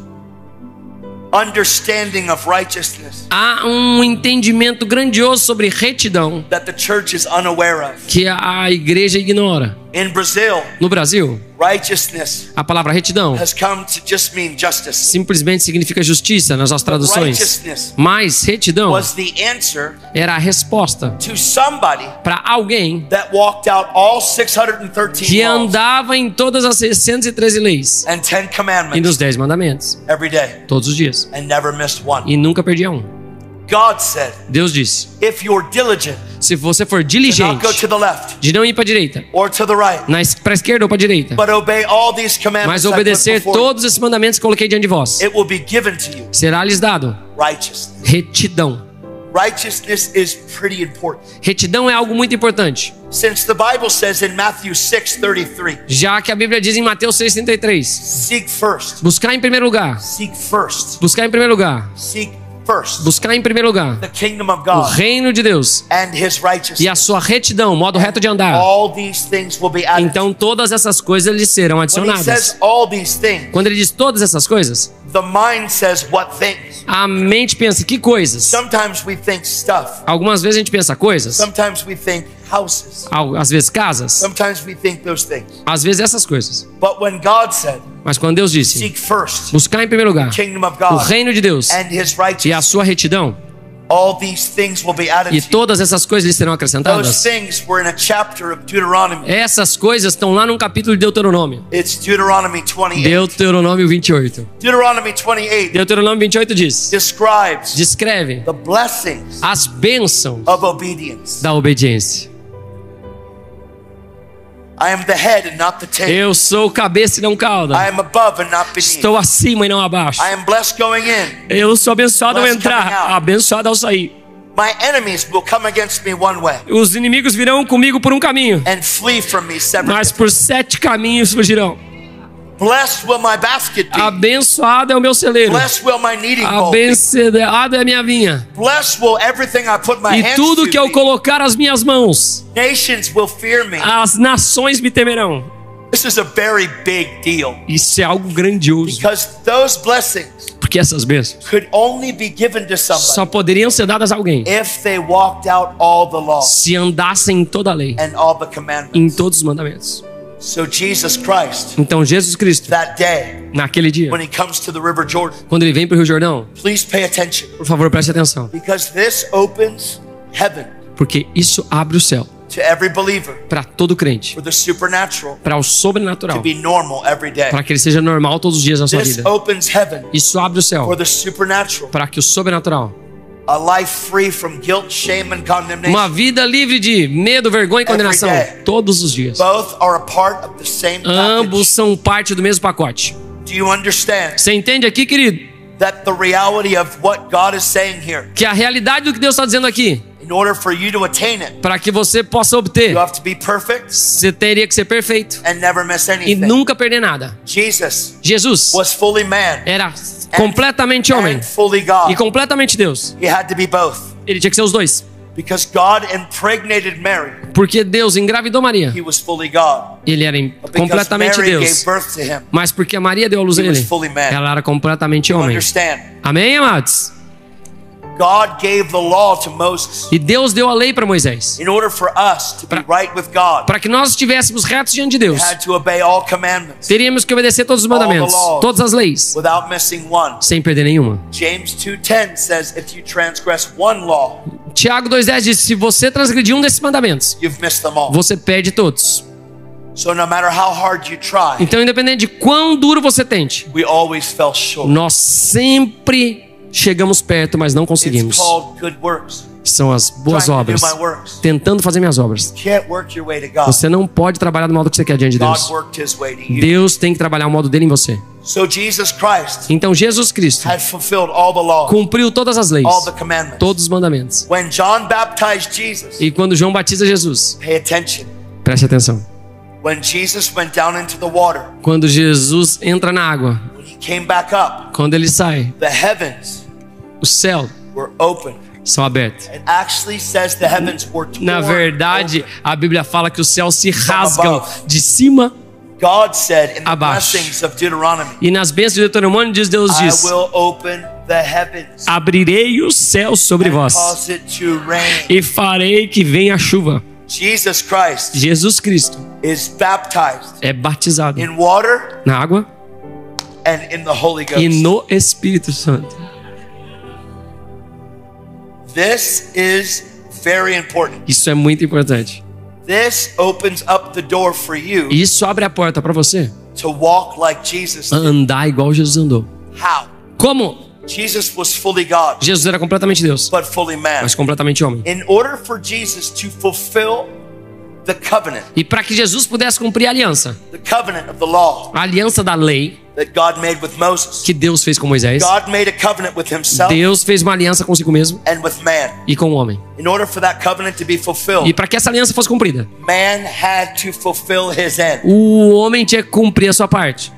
understanding of righteousness Há um entendimento grandioso sobre retidão that the church is unaware of. que a igreja ignora. In Brazil, No Brasil, righteousness a palavra retidão has come to just mean justice. simplesmente significa justiça nas nossas traduções. Righteousness Mas retidão was the answer era a resposta to somebody para alguém that walked out all 613 que laws andava em todas as 613 leis and 10 e commandments nos 10 mandamentos, every day todos os dias, and never missed one. e nunca perdia um. God said, Deus disse, if you're diligent se você for to not diligente go to the left de não ir para a direita, or to the right, para a esquerda ou para a direita, but obey all these commandments mas I put obedecer before you, todos esses mandamentos que coloquei diante de vós, it will be given to you. será lhes dado Righteousness. retidão. Righteousness is pretty important. Retidão é algo muito importante, Since the Bible says in Matthew 6:33, já que a Bíblia diz em Mateus 6,33, seek first, buscar em primeiro lugar, seek first, buscar em primeiro lugar, seek first buscar em primeiro lugar the kingdom of o God reino de Deus and His righteousness. e a sua retidão, modo reto de andar. All these things will be added. Então todas essas coisas lhes serão When He says adicionadas. all these things, Quando ele diz todas essas coisas, the mind says what things. a mente pensa, que coisas? Sometimes we think stuff. Algumas vezes a gente pensa coisas, Sometimes we think houses. às vezes casas, Sometimes we think those things. às vezes essas coisas. But when God said, Mas quando Deus disse, seek first buscar em primeiro lugar kingdom of o God reino de Deus and His e a righteousness, sua retidão, all these things will be added e to you. todas essas coisas lhes serão Those acrescentadas. things were in a chapter of Deuteronomy. Essas coisas estão lá num capítulo de Deuteronômio. It's Deuteronomy 28. Deuteronômio 28. Deuteronomy 28 Deuteronômio 28 diz, describes descreve the blessings as bênçãos of obedience. da obediência. I am the head and not the tail. Eu sou o cabeça e não cauda. I am above and not beneath. Estou acima e não abaixo. I am blessed going in. Eu sou abençoado ao Blessed coming entrar, out. abençoado ao sair. My enemies will come against me one way Os inimigos virão comigo por um caminho, and flee from me seven. mas por 7 caminhos fugirão. Blessed will my basket be. Abençoado é o meu celeiro. Blessed will my kneading bowl be. Abençoado é a minha vinha. Blessed will everything I put my E hands tudo to que eu be. colocar as minhas mãos, Nations will fear me. as nações me temerão. This is a very big deal Isso é algo grandioso. because those blessings Porque essas bênçãos could only be given to só somebody poderiam ser dadas a alguém if they walked out all the law se andassem em toda a lei, and all the em commandments. todos os mandamentos. So Jesus Christ, Então Jesus Cristo, that day, naquele dia, when he comes to the River Jordan, quando ele vem para o Rio Jordão, please pay attention, por favor, preste atenção, because this opens heaven porque isso abre o céu to every believer para todo crente, for the supernatural para o to sobrenatural, be normal every day. para que ele seja normal todos os dias da sua This vida. opens heaven Isso abre o céu for the supernatural, para que o sobrenatural, a life free from guilt, shame, and condemnation. uma vida livre de medo, vergonha e condenação, day. todos os dias. Both are a part of the same Ambos package. são parte do mesmo pacote. Do you understand Você entende aqui, querido, that the reality of what God is saying here, que a realidade do que Deus está dizendo aqui, in order for you to attain it, para que você possa obter, you have to be perfect você teria que ser perfeito and never miss e anything. nunca perder nada. Jesus Jesus was fully man era completamente homem and fully e God. completamente Deus. He had to be both Ele tinha que ser os dois, because God impregnated Mary. porque Deus engravidou Maria. He was fully God. Ele era But because completamente Mary Deus, gave birth to him, mas porque a Maria deu a luz a he was ele, fully man. ela era completamente You homem. understand? Amém, amados? God gave the law to Moses E Deus deu a lei para Moisés, in order for us to be right with God. para que nós estivéssemos retos diante de Deus. We had to obey all commandments Teríamos que obedecer todos os mandamentos, todas as leis, without missing one. sem perder nenhuma. James 2:10 says if you transgress one law, Tiago 2,10 diz: se você transgredir um desses mandamentos, you've missed them all. você perde todos. So no matter how hard you try, Então, independente de quão duro você tente, we always fell short. nós sempre chegamos perto, mas não It's conseguimos. called good works. São as boas Trying to obras, do my works. tentando fazer minhas obras. You can't work your way to God. Você não pode trabalhar do modo que você quer diante de God Deus. worked his way to you. Deus tem que trabalhar o modo dele em você. So Jesus Christ Então Jesus Cristo had fulfilled all the law, cumpriu todas as leis, all the commandments. todos os mandamentos. When John baptized Jesus, E quando João batiza Jesus, pay attention. preste atenção. When Jesus went down into the water, Quando Jesus entra na água, when he came back up, quando ele sai, the heavens o céu were open. são abertos. It actually says the heavens were torn Na verdade, open. a Bíblia fala que os céus se rasgam de cima God said in the abaixo. blessings of Deuteronomy, e nas bênçãos de Deuteronômio Deus I diz: will open the heavens abrirei os céus sobre and vós cause it to rain. e farei que venha a chuva. Jesus Christ Jesus Cristo is baptized é batizado in water na água and in the Holy e Ghost. no Espírito Santo. This is very important. Isso é muito importante. This opens up the door for you E isso abre a porta para você to walk like Jesus did. andar igual Jesus andou. How? Como? Jesus was fully God, Jesus era completamente Deus, but fully man. mas completamente homem. In order for Jesus to fulfill the covenant E para que Jesus pudesse cumprir a aliança of the law da lei that God made with Moses, que Deus fez com Moisés, God made a covenant with himself Deus fez uma aliança consigo mesmo and with man. e com o homem. In order for that covenant to be E fulfilled, para que essa aliança fosse cumprida, man had to fulfill his end. o homem tinha que cumprir a sua parte.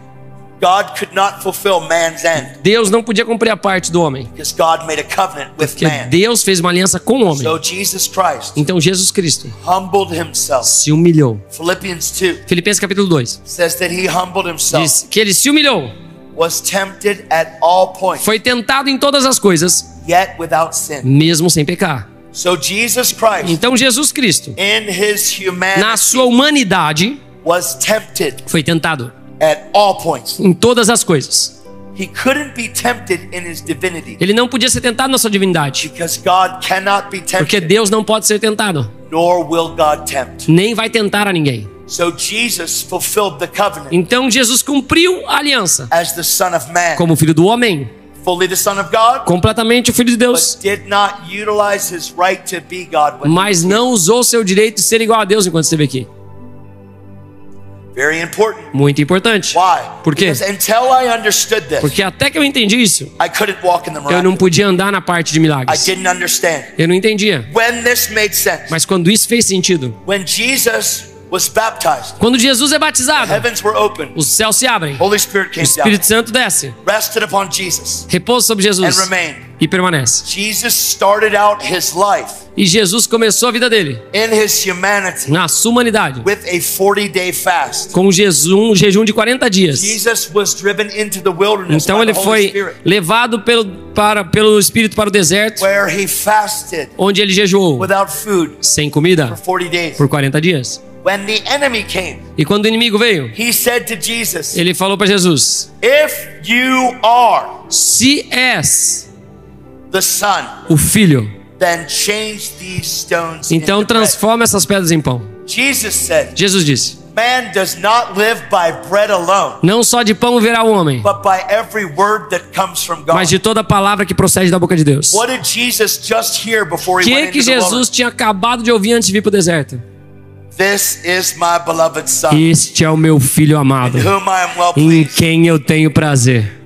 God could not fulfill man's end Deus não podia cumprir a parte do homem, because God made a covenant with porque man. Deus fez uma aliança com o homem. So Jesus Christ Então Jesus Cristo humbled himself. se humilhou. Philippians 2 Filipenses capítulo 2 says that he humbled himself, diz que ele se humilhou, was tempted at all points, foi tentado em todas as coisas, yet without sin. mesmo sem pecar. So Jesus Christ, Então Jesus Cristo, in his na humanity, sua humanidade, was tempted foi tentado at all points. em todas as coisas. He couldn't be tempted in his divinity Ele não podia ser tentado na sua divindade, because God cannot be porque tempted, Deus não pode ser tentado, nor will God tempt. nem vai tentar a ninguém. So Jesus fulfilled the covenant Então Jesus cumpriu a aliança as the Son of Man, como filho do homem, fully the Son of God, completamente o filho de Deus, but did not utilize his right to be God when he mas was não usou seu direito de ser igual a Deus enquanto esteve aqui. very important. Muito importante. Why? Por quê? Because until I understood this, Porque até que eu entendi isso, I couldn't walk in the eu não miraculous. podia andar na parte de I milagres. didn't understand. Eu não entendia. When this made sense, Mas quando isso fez sentido, when Jesus was baptized, quando Jesus é batizado, heavens were open. os céus se abrem, Holy Spirit o came down, Espírito Santo desce, rested upon Jesus, repousa sobre and Jesus remained. e permanece. Jesus started out his life E Jesus começou a vida dele in his humanity na sua humanidade with a 40-day fast. com um jejum de 40 dias. Jesus was driven into the wilderness Então by ele the Holy foi Spirit, levado pelo Espírito para o deserto, where he fasted onde ele jejuou without food sem comida for 40 days. por 40 dias. When the enemy came, E quando o inimigo veio, he said to Jesus, ele falou para Jesus: if you are se és the Son, o Filho, then change these stones então into bread. transforma essas pedras em pão. Jesus said, Jesus disse: man does not live by bread alone, não só de pão viverá o homem, but by every word that comes from God. mas de toda palavra que procede da boca de Deus. What did Jesus just hear before O he went que into the Jesus wilderness? tinha acabado de ouvir antes de vir para o deserto? This is my beloved Son, Este é o meu Filho amado, in whom I am well em pleased. quem eu tenho prazer.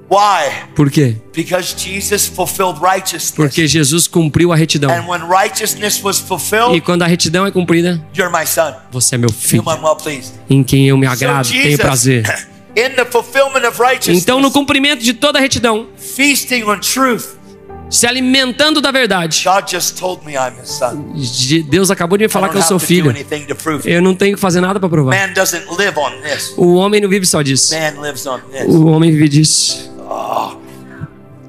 Why? Por quê? Because Jesus fulfilled righteousness. Porque Jesus cumpriu a retidão. And when righteousness was E fulfilled, quando a retidão é cumprida, you're my son, você é meu in filho, whom I'm well pleased. em quem eu me So agrado, tenho Jesus, prazer. in the fulfillment of righteousness, Então, no cumprimento de toda a retidão, feasting on truth, se alimentando da verdade, God just told me I'm his son. Deus acabou de me falar I que eu don't sou have to do filho. anything to prove it. Eu não tenho que fazer nada para provar. Man doesn't live on this. O homem não vive só disso. Man lives on this. O homem vive disso.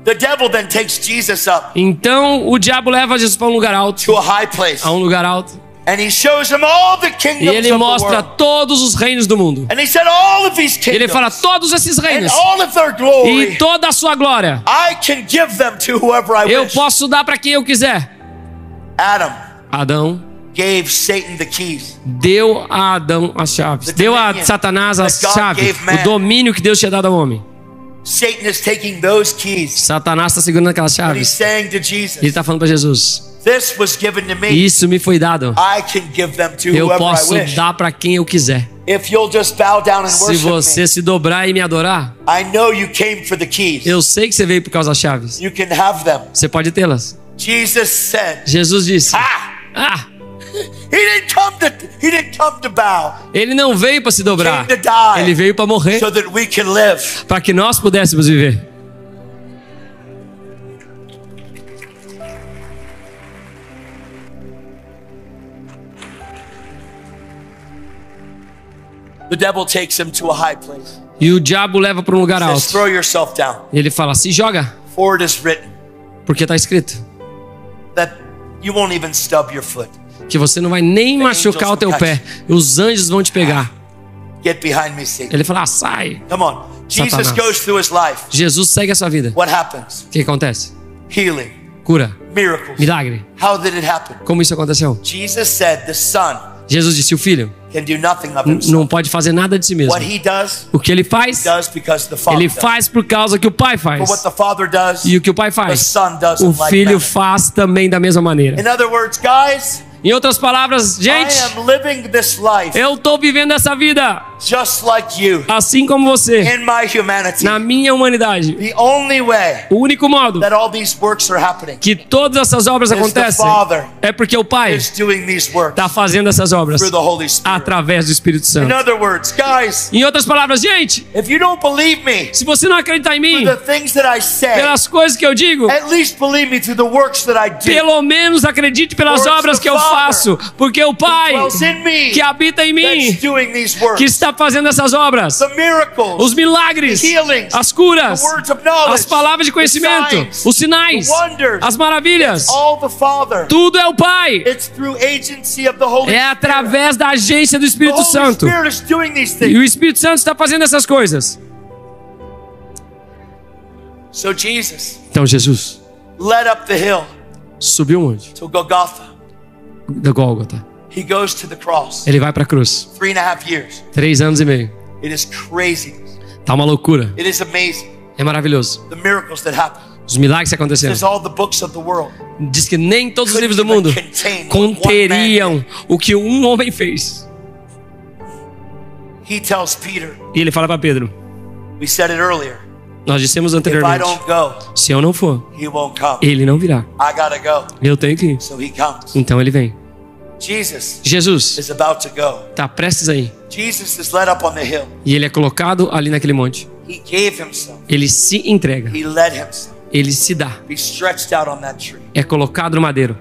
The devil then takes Jesus up Então, o diabo leva Jesus para um lugar alto, to a high place, a um lugar alto, and he shows him all the e kingdoms ele of the mostra world. todos os reinos do mundo. And he said, all of these E ele fala kingdoms todos esses and reinos all of their glory, e toda a sua glória. I can give them to whoever I Eu wish. posso dar para quem eu quiser. Adam Adão gave Satan the keys. deu a Adão as chaves. Deu a Satanás as chaves. O domínio que Deus tinha dado ao homem. Satan is taking those keys Satanás está segurando aquelas and he's chaves. saying to Ele Jesus, está falando para Jesus: this was given to me. isso me foi dado. I can give them to Eu whoever I posso wish. dar para quem eu quiser. If you'll just bow down and Se worship você se dobrar e me adorar, me, I know you came for the keys. eu sei que você veio por causa das chaves. You can have them. Você pode tê-las. Jesus said, Jesus disse: ah, he didn't come to bow ele não veio para se dobrar. Came to die. Ele veio para morrer, so that we can live. para que nós pudéssemos viver. The devil takes him to a high place. E o diabo leva para um lugar Says, alto. throw yourself down. Ele fala: se joga, For it is written porque está escrito that you won't even stub your foot. que você não vai nem machucar o teu pé. Os anjos vão te pegar. Get behind me, Satan. Ele fala: sai. Come on. Jesus Satanás. goes through his life. Jesus segue a sua vida. What happens? O que acontece? Healing, Cura, miracles. milagre. How did it happen? Como isso aconteceu? Jesus said the Son Jesus disse: o filho can do nothing of himself. não pode fazer nada de si mesmo. What he does, O que ele faz, does because the Father ele does. faz por causa que o pai For what faz. the Father does, E o que o pai the faz, Son does o in like filho manner. faz também da mesma maneira. In other words, guys, Em outras palavras, gente, I am living this life eu estou vivendo essa vida just like you assim como você, in my humanity. na minha humanidade. The only way O único modo that all these works are happening que todas essas obras is the acontecem Father é porque o pai is doing these works está fazendo essas obras through the Holy Spirit. através do Espírito In Santo. other words, guys, Em outras palavras, gente, if you don't believe me se você não acreditar em mim, for the things that I say, pelas coisas que eu digo, at least believe me through the works that I do. pelo menos acredite pelas For it's obras the que eu Father faço, porque o Pai Dwells in me, que habita em mim, that's doing these works. que está fazendo essas obras, The miracles, os milagres, the healings, as curas, the words of knowledge, as palavras de conhecimento, the signs, os sinais, the wonders, as maravilhas, all the Father. tudo é o Pai. It's through agency of the Holy É Spirit. através da agência do The Espírito Holy Santo. Spirit is doing these E things. o Espírito Santo está fazendo essas coisas. So Jesus Então Jesus led up the hill subiu um monte to Golgotha. da Gólgota. He goes to the cross. Ele vai para a cruz. 3.5 years. 3 anos e meio. It is crazy. Tá uma loucura. It is amazing. É maravilhoso. The miracles that happen. Os milagres que aconteceram. There's all the books of the world. Diz que nem todos os Couldn't livros do mundo even contain what one man conteriam o que um homem fez. He tells Peter, E ele fala para Pedro: we said it earlier, nós dissemos if I anteriormente, don't go, se eu não for, he won't come. ele não virá. I gotta go. Eu tenho que ir. So he comes. Então ele vem. Jesus Jesus is about to go. está prestes aí. Jesus is led up on the hill. E ele é colocado ali naquele monte. He gave himself. Ele se entrega. He led himself. ele se dá, be stretched out on that tree. é colocado no madeiro.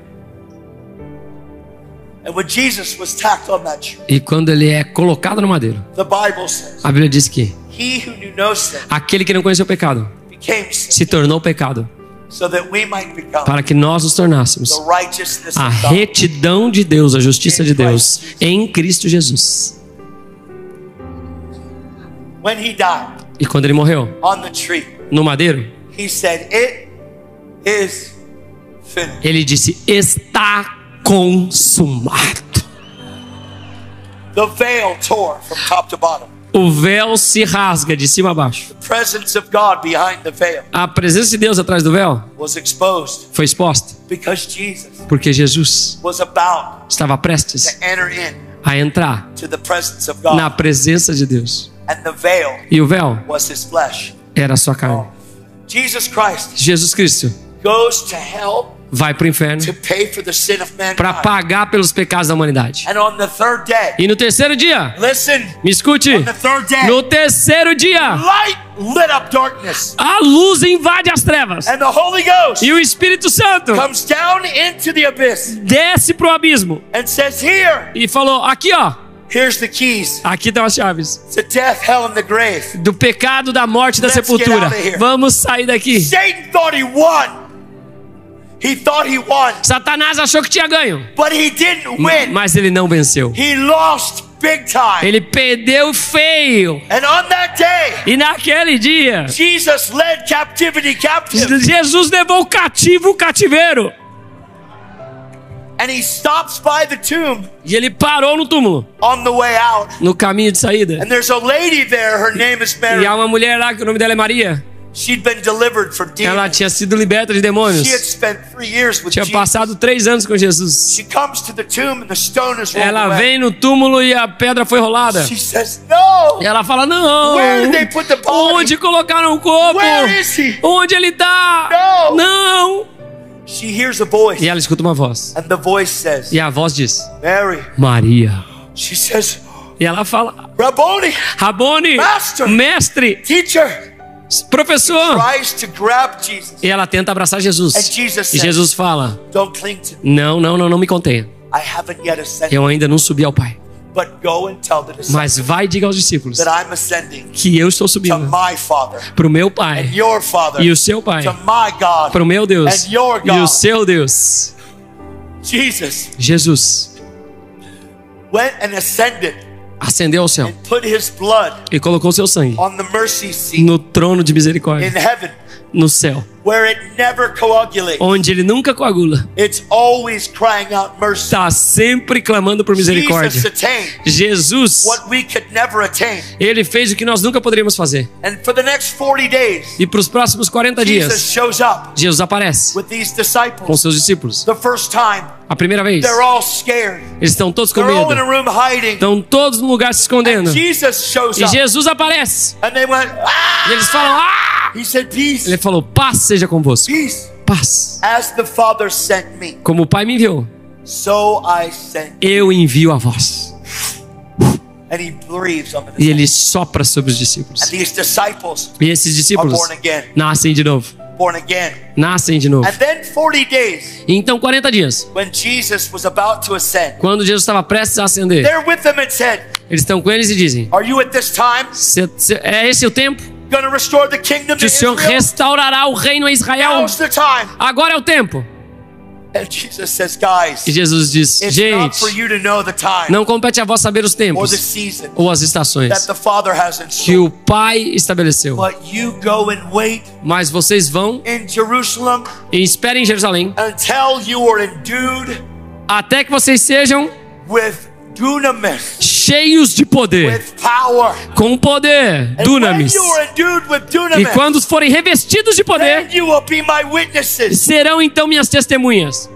And when Jesus was tacked on that tree, E quando ele é colocado no madeiro, the Bible says, a Bíblia diz que he who knew no sin aquele que não conheceu o pecado became sin, se tornou pecado, so that we might become para que nós nos tornássemos the righteousness a of God. retidão de Deus, a justiça de Deus em Cristo Jesus. When he died E quando ele morreu on the tree, no madeiro, he said, "It is finished." ele disse: está consumado. The veil tore from top to bottom. O véu se rasga de cima a baixo. The presence of God behind the veil A presença de Deus atrás do véu was exposed foi exposta, because Jesus porque Jesus was about estava prestes to enter in a entrar to the presence of God, na presença de Deus. and the veil E o véu was his flesh. era a sua carne. Jesus Christ Jesus Cristo goes to hell vai para o inferno to pay for the sin of para mankind. pagar pelos pecados da humanidade. And on the third day, E no terceiro dia, listen, me escute, on the third day, no terceiro dia, light lit up darkness, a luz invade as trevas. and the Holy Ghost E o Espírito Santo comes down into the abyss desce pro abismo and says, "Here, e falou: aqui ó, here's the keys aqui estão as chaves to death, hell, and the grave." do pecado, da morte e da Let's get sepultura. out of here. Vamos sair daqui. Satan thought he won. He thought he won, Satanás achou que tinha ganho, but he didn't win. mas ele não venceu. He lost big time. Ele perdeu feio. And on that day, E naquele dia, Jesus led captivity captive, Jesus levou o cativo o cativeiro. and he stops by the tomb E ele parou no túmulo, on the way out. no caminho de saída. And there's a lady there, her name is E Mary. há uma mulher lá que o nome dela é Maria. She'd been delivered from Ela demons. tinha sido liberta de demônios. She had spent 3 years with Tinha Jesus. passado 3 anos com Jesus. She comes to the tomb and the stone is rolled Ela away. vem no túmulo e a pedra foi rolada. She says, "No! E ela fala: não, Where did they put the body? onde colocaram o corpo? Where is he?" Onde ele tá? No. Não. She hears a voice, E ela escuta uma voz. and the voice says, E a voz diz: "Mary." Maria. She says, E ela fala: "Rabboni, Rabone, Master. mestre, teacher." professor. Tries to grab Jesus. E ela tenta abraçar Jesus. And Jesus E says, Jesus fala: "Don't cling to me. não me contenha. I haven't yet ascended. Eu ainda não subi ao Pai. But go and tell the disciples Mas vai e diga aos discípulos that I'm ascending que eu estou to subindo my Father para o meu and Pai your Father, e o seu Pai, to my God para o meu Deus and your e o God." seu Deus. Jesus Jesus went and ascended ascendeu ao céu and put his blood e colocou seu sangue on the mercy seat no trono de misericórdia, in heaven, no céu, where it never coagulates. onde ele nunca coagula. It's always crying out mercy. Está sempre clamando por Jesus misericórdia. attained Jesus, what we could never attain. ele fez o que nós nunca poderíamos fazer. And for the next 40 days, E para os próximos 40 Jesus dias, shows up Jesus aparece with these com disciples. seus discípulos. The first time, A primeira vez, they're all scared. eles estão todos com They're all in a medo. room hiding. Estão todos no lugar se escondendo. And Jesus shows E up. Jesus aparece. And they went, "Ah!" E eles falam: ah! He said, "Peace, Ele falou: paz seja convosco. peace. Paz. As the Father sent me, Como o Pai me enviou, so I sent you." eu envio a vós. And he breathes on the E disciples. ele sopra sobre os discípulos. And these disciples E esses are discípulos born again, nascem de novo. born again. Nascem de novo. And then 40 days, E então 40 dias, when Jesus was about to ascend, quando Jesus estava prestes a ascender, they're with them and said, eles estão com eles e dizem: "Are you at this time é esse o tempo going to restore the kingdom to que o Senhor Israel? restaurará o reino a Israel? Now's the time." Agora é o tempo. And Jesus says, "Guys, E Jesus diz: it's not for gente, you to know the time não compete a vós saber os or the tempos season ou as estações that the Father has in que store, o Pai estabeleceu, but you go and wait mas vocês vão in Jerusalem e esperem em Jerusalém until you are endued até que vocês sejam with dunamis, cheios de poder, with power. com poder, And dunamis. when you are endued with E dunamis, quando forem revestidos de poder, then you will be my witnesses serão então minhas testemunhas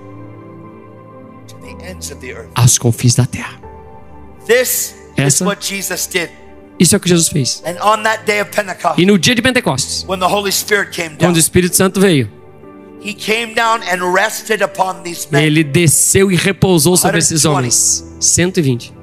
to the ends of the earth." aos confins da terra. This is Essa- what Jesus did. Isso é o que Jesus fez. And on that day of Pentecost, E no dia de Pentecostes, when the Holy Spirit came down, quando o Espírito Santo veio, he came down and rested upon these men. ele desceu e repousou sobre esses 120. homens. 120.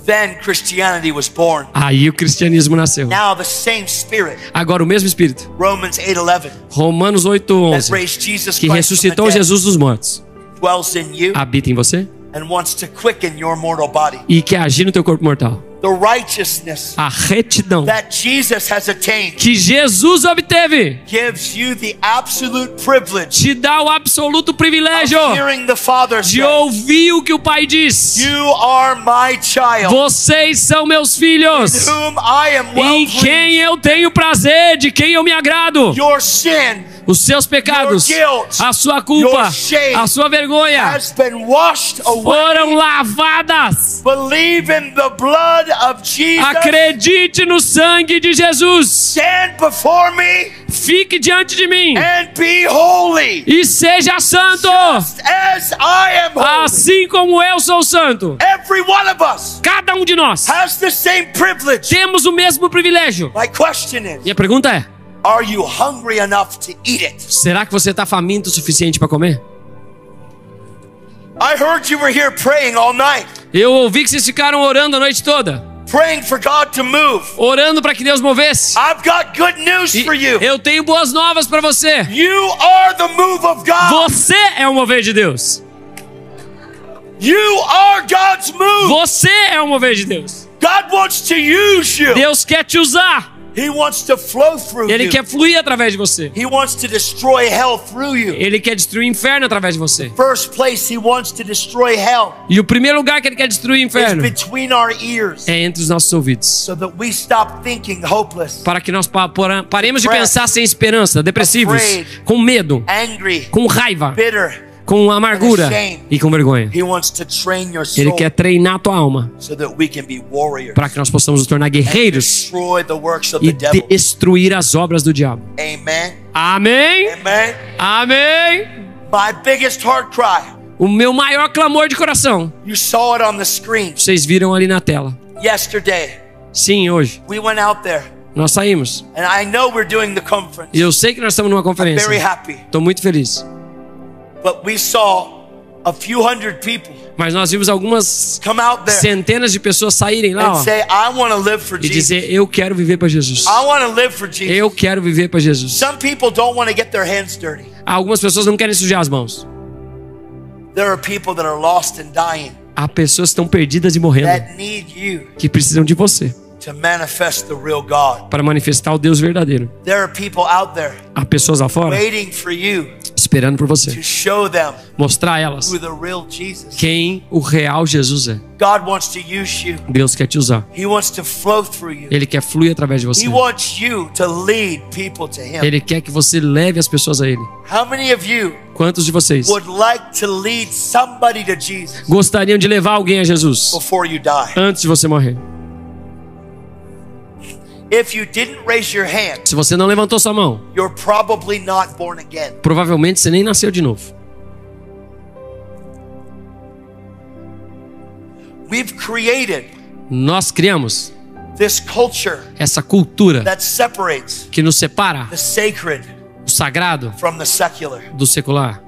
Then Christianity was born. Aí o cristianismo nasceu. Now the same Spirit, Agora o mesmo Espírito, Romans 8:11, Romanos that 8:11, raised Jesus que Christ from ressuscitou the dead, Jesus dos mortos, dwells in you habita em você and wants to quicken your mortal body. e quer agir no teu corpo mortal. The righteousness A retidão that Jesus has attained que Jesus obteve gives you the absolute privilege te dá o absoluto of privilégio hearing the Father de say, ouvir o que o Pai diz. "You are my child, Vocês são meus filhos, in whom I am well em quem pleased." eu tenho prazer, de quem eu me agrado. Your sin Os seus pecados, your guilt, a sua culpa, your shame a sua vergonha has been washed away. foram lavadas. Believe in the blood of Jesus. Acredite no sangue de Jesus. Stand before me Fique diante de mim and be holy, e seja santo, just as I am holy. assim como eu sou santo. Every one of us Cada um de nós has the same privilege. temos o mesmo privilégio. My question is, Minha pergunta é: are you hungry enough to eat it? será que você está faminto o suficiente para comer? I heard you were here praying all night, Eu ouvi que vocês ficaram orando a noite toda, praying for God to move. orando para que Deus movesse. I've got good news E for you. eu tenho boas novas para você. You are the move of God. Você é o mover de Deus. You are God's move. Você é o mover de Deus. God wants to use you. Deus quer te usar. He wants to flow through Ele you. quer fluir através de você. He wants to destroy hell through you. Ele quer destruir o inferno através de você. First place he wants to destroy hell E o primeiro lugar que ele quer destruir o is inferno between our ears, é entre os nossos ouvidos. so that we stop thinking hopeless, Para que nós paremos de pensar sem esperança, depressivos, com medo, angry, com raiva, bitter. com amargura e com vergonha. He wants to train your Ele soul quer treinar a tua alma so that we can be warriors para que nós possamos nos tornar and guerreiros destroy the works of e the devil. destruir as obras do diabo. Amen. Amém? Amen. Amém? My biggest heart cry. O meu maior clamor de coração, You saw it on the screen vocês viram ali na tela. yesterday. Sim, hoje. We went out there, Nós saímos. and I know we're doing the conference. E eu sei que nós estamos numa Very conferência. happy. Estou muito feliz. But we saw a few hundred people Mas nós vimos algumas come out there centenas de pessoas saírem lá, and ó, say, I want to live for e Jesus. dizer: eu quero viver para Jesus. I want to live for Jesus. Eu quero viver para Jesus. Some people don't want to get their hands dirty. Algumas pessoas não querem sujar as mãos. There are people that are lost and dying Há pessoas que estão perdidas e morrendo, that need you que precisam de você to manifest the real God. para manifestar o Deus verdadeiro. There are people out there Há pessoas lá fora waiting for you esperando por você, to show them mostrar a elas who the real Jesus. quem o real Jesus é. God wants to use you. Deus quer te usar. He wants to flow through you. Ele quer fluir através de você. He wants you to lead people to Him. Ele quer que você leve as pessoas a Ele. How many of you Quantos de vocês would like to lead somebody to Jesus gostariam de levar alguém a Jesus before you die? antes de você morrer? If you didn't raise your hand, Se você não levantou sua mão, you're probably not born again. provavelmente você nem nasceu de novo. We've created Nós criamos this culture essa cultura that separates que nos separa the sacred o sagrado from the secular. do secular.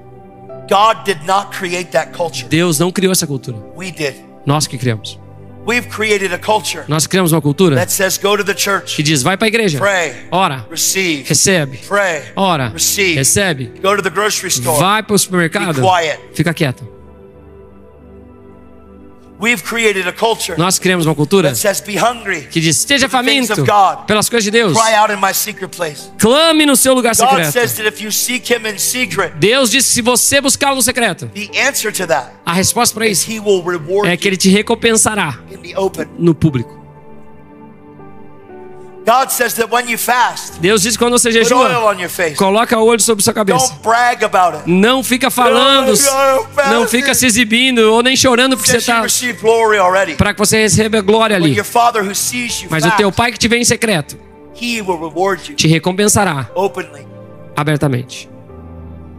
God did not create that culture. Deus não criou essa cultura. We did. Nós que criamos. We've created a culture Nós criamos uma cultura that says go to the church, que diz: vai para a igreja, pray, ora, receive, recebe, pray, ora, receive, recebe, go to the grocery store, vai para o be supermercado, quiet. fica quieto. We've created a culture Nós criamos uma cultura that says be hungry, que diz: esteja faminto of God. pelas coisas de Deus, cry out in my secret place. clame no seu lugar God secreto. says that if you seek Him in secret, Deus disse que se você buscá-lo no secreto, the answer to that a resposta para is isso He will reward é que you Ele te recompensará in the open. no público. God says that when you fast, Deus diz que quando você put oil jejua, on your face. coloca o olho sobre sua cabeça. Don't brag about it. Não fica falando, não fica se exibindo ou nem chorando porque você Says you está, receive glory already. para que você receba glória But ali. your Father who sees you Mas o fast, teu Pai que te vê em secreto He will reward you te recompensará openly. abertamente.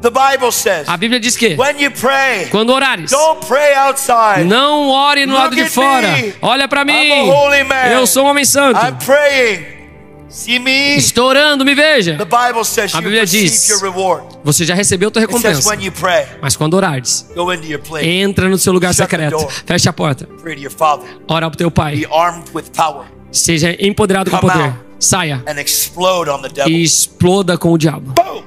The Bible says, A Bíblia diz que when you pray, quando orares, don't pray outside. não ore no lado de Look at fora. me. Olha para mim. I'm a holy man. Eu sou um homem santo. I'm praying. See me? Estou orando, me veja. The Bible says A you Bíblia receive diz, your reward. você já recebeu a tua It says recompensa. when you pray, Mas quando orares, go into your place, entra no seu lugar Shut the secreto, door. fecha a porta, pray to your Father, ora pro teu Pai, be armed with power, seja empoderado com Come poder, out. saia and explode on the devil. e exploda com o diabo. Boom!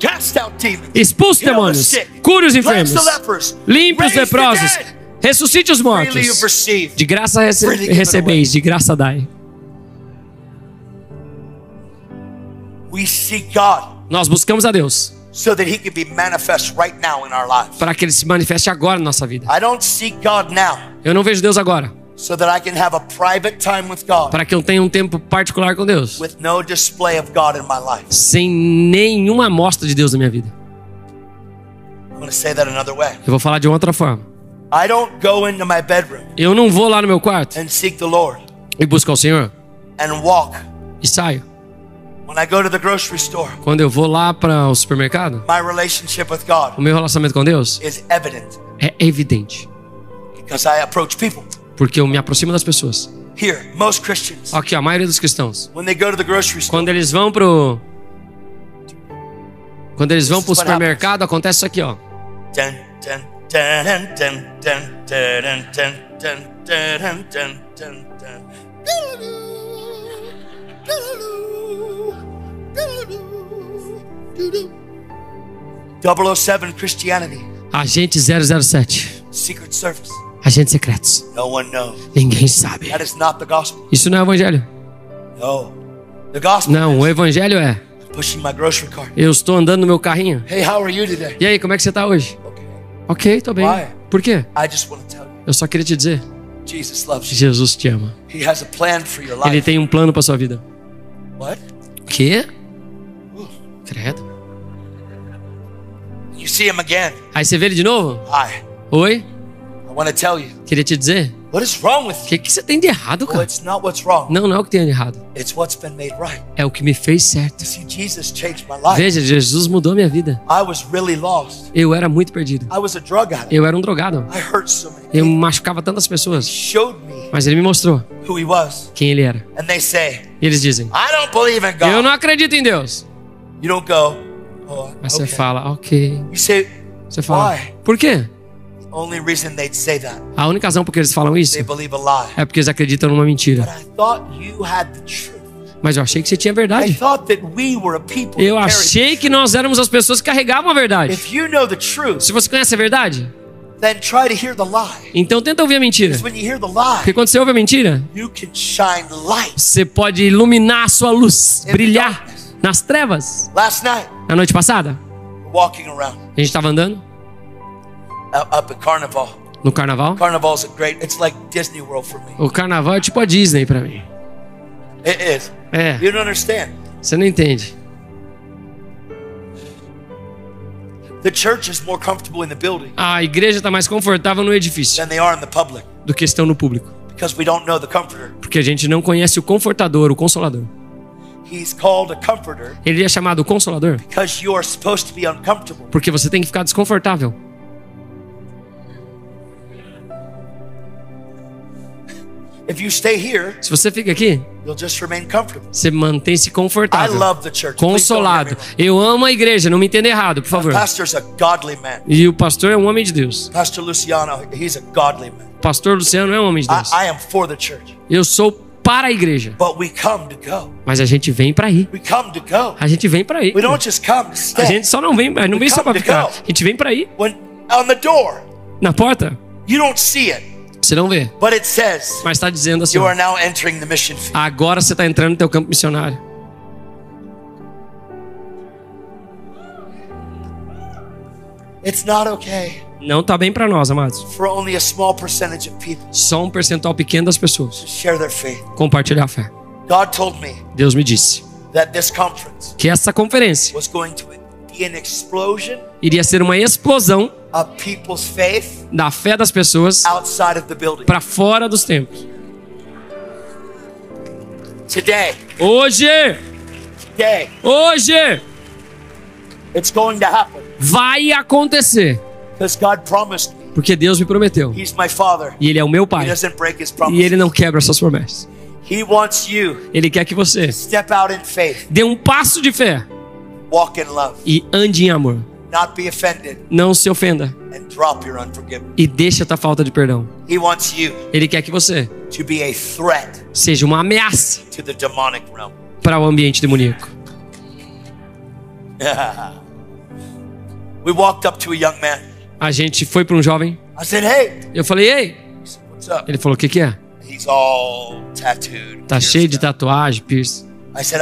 Cast out demons. Expulse Heal the demônios, sick. cure os Cleanse enfermos, the lepers. limpe os Raise the leprosos, dead. ressuscite os Freely you've mortos. received. De graça Freely given recebeis, de graça dai. We seek God Nós buscamos a Deus so that He can be manifest right now in our lives. para que Ele se manifeste agora na nossa vida. I don't seek God now Eu não vejo Deus agora, so that I can have a private time with God para que eu tenha um tempo particular com Deus, with no display of God in my life. sem nenhuma amostra de Deus na minha vida. I'm going to say that another way. Eu vou falar de uma outra forma. I don't go into my bedroom Eu não vou lá no meu quarto and seek the Lord e buscar o Senhor and walk. e saio. When I go to the grocery store, Quando eu vou lá para o supermercado, my relationship with God o meu relacionamento com Deus is evident é evidente, because I approach people. porque eu me aproximo das pessoas. Here, most Christians, Aqui, a maioria dos cristãos, when they go to the grocery store, quando eles vão pro supermercado, acontece isso aqui, ó. dun, dun, dun, dun, dun, dun, dun, dun, dun, dun, dun, dun. 007 Christianity, Agente 007, Secret Service. agentes secretos. No one knows. Ninguém sabe. That is not the gospel. Isso não é evangelho. No. The gospel Não, o is evangelho é: pushing my grocery cart. eu estou andando no meu carrinho. Hey, how are you today? E aí, como é que você tá hoje? Okay. Ok, tô bem. Why? Por quê? I just want to tell you, Eu só queria te dizer, Jesus loves you. Jesus te ama. He has a plan for your Ele life. tem um plano pra sua vida. What? Quê? Credo. You see him again. Aí você vê ele de novo? Hi. Oi? I want to tell you, Queria te dizer, what is wrong with o you? que você tem de errado, Well, cara? it's not what's wrong. Não, não é o que tem de errado. It's what's been made right. É o que me fez certo. See, Jesus changed my life. Veja, Jesus mudou minha vida. I was really lost. Eu era muito perdido. I was a drug addict. Eu era um drogado. I hurt so many Eu people. machucava tantas pessoas. Showed me Mas ele me mostrou who he was. quem ele era. And they say, E eles dizem, I don't believe in eu God. não acredito em Deus. You don't go, oh, Mas você okay. fala, ok. You say, Você fala, Why? por quê? the only reason they'd say that, A única razão por que eles falam isso they believe a lie. é porque eles acreditam numa But mentira. I thought you had the truth. Mas eu achei que você tinha I verdade. thought that we were a people Eu that carried achei que nós éramos as pessoas que carregavam a verdade. If you know the truth, Se você conhece a verdade, then try to hear the lie. então tenta ouvir a mentira. Because when you hear the lie, Porque quando você ouve a mentira, you can shine light. você pode iluminar a sua luz, brilhar nas trevas. Last night, Na noite passada, walking around a gente estava andando up at Carnival. no carnaval. Carnival's a great, it's like Disney World for me. O carnaval é tipo a Disney pra mim. It is. É, You don't understand. você não entende. The church is more comfortable in the building A igreja está mais confortável no edifício than they are in the public do que estão no público. because we don't know the comforter. Porque a gente não conhece o confortador, o consolador. He's called a comforter Ele é chamado consolador because you are supposed to be uncomfortable. porque você tem que ficar desconfortável. If you stay here, Se você fica aqui, you'll just remain comfortable. você mantém-se I confortável, love the church. Please don't hear me consolado. wrong. Eu amo a igreja, não me entenda errado, por favor. Pastor's a godly man. E o pastor é um homem de Deus. Pastor Luciano, he's a godly man. O pastor Luciano é um homem de Deus. I am for the church, Eu sou para a igreja, but we come to go. mas a gente vem para ir. We come to go. A gente vem para ir. We don't just come to A stay. gente só não vem só para ficar. A gente vem para ir. When on the door, Na porta, you don't see it, você não vê, but it says mas está dizendo assim: you ó, are now entering the mission field. agora você está entrando no teu campo missionário. It's not okay Não está bem para nós, amados. for only a small percentage of people Só um percentual pequeno das pessoas to share their faith. compartilhar a fé. God told me Deus me disse that this conference que essa conferência was going to be an explosion iria ser uma explosão of people's faith da fé das pessoas outside of the building. para fora dos templos. Today, Hoje, it's going to happen vai acontecer, because God promised me. porque Deus me prometeu. He's my father. E Ele é o meu He Pai. doesn't break his E promises. Ele não quebra suas promessas. He wants you Ele quer que você to step out in faith, dê um passo de fé walk in love, e ande em amor. not be offended, Não se ofenda and drop your unforgiveness. e deixe a tua falta de perdão. He wants you Ele quer que você to be a threat seja uma ameaça to the demonic realm. para o ambiente demoníaco. We walked up to a young man. A gente foi para um jovem. I said, hey. Eu falei, ei. He said, what's up? Ele falou, o que que é? He's all tattooed. Tá cheio de tatuagem, piercing. I said,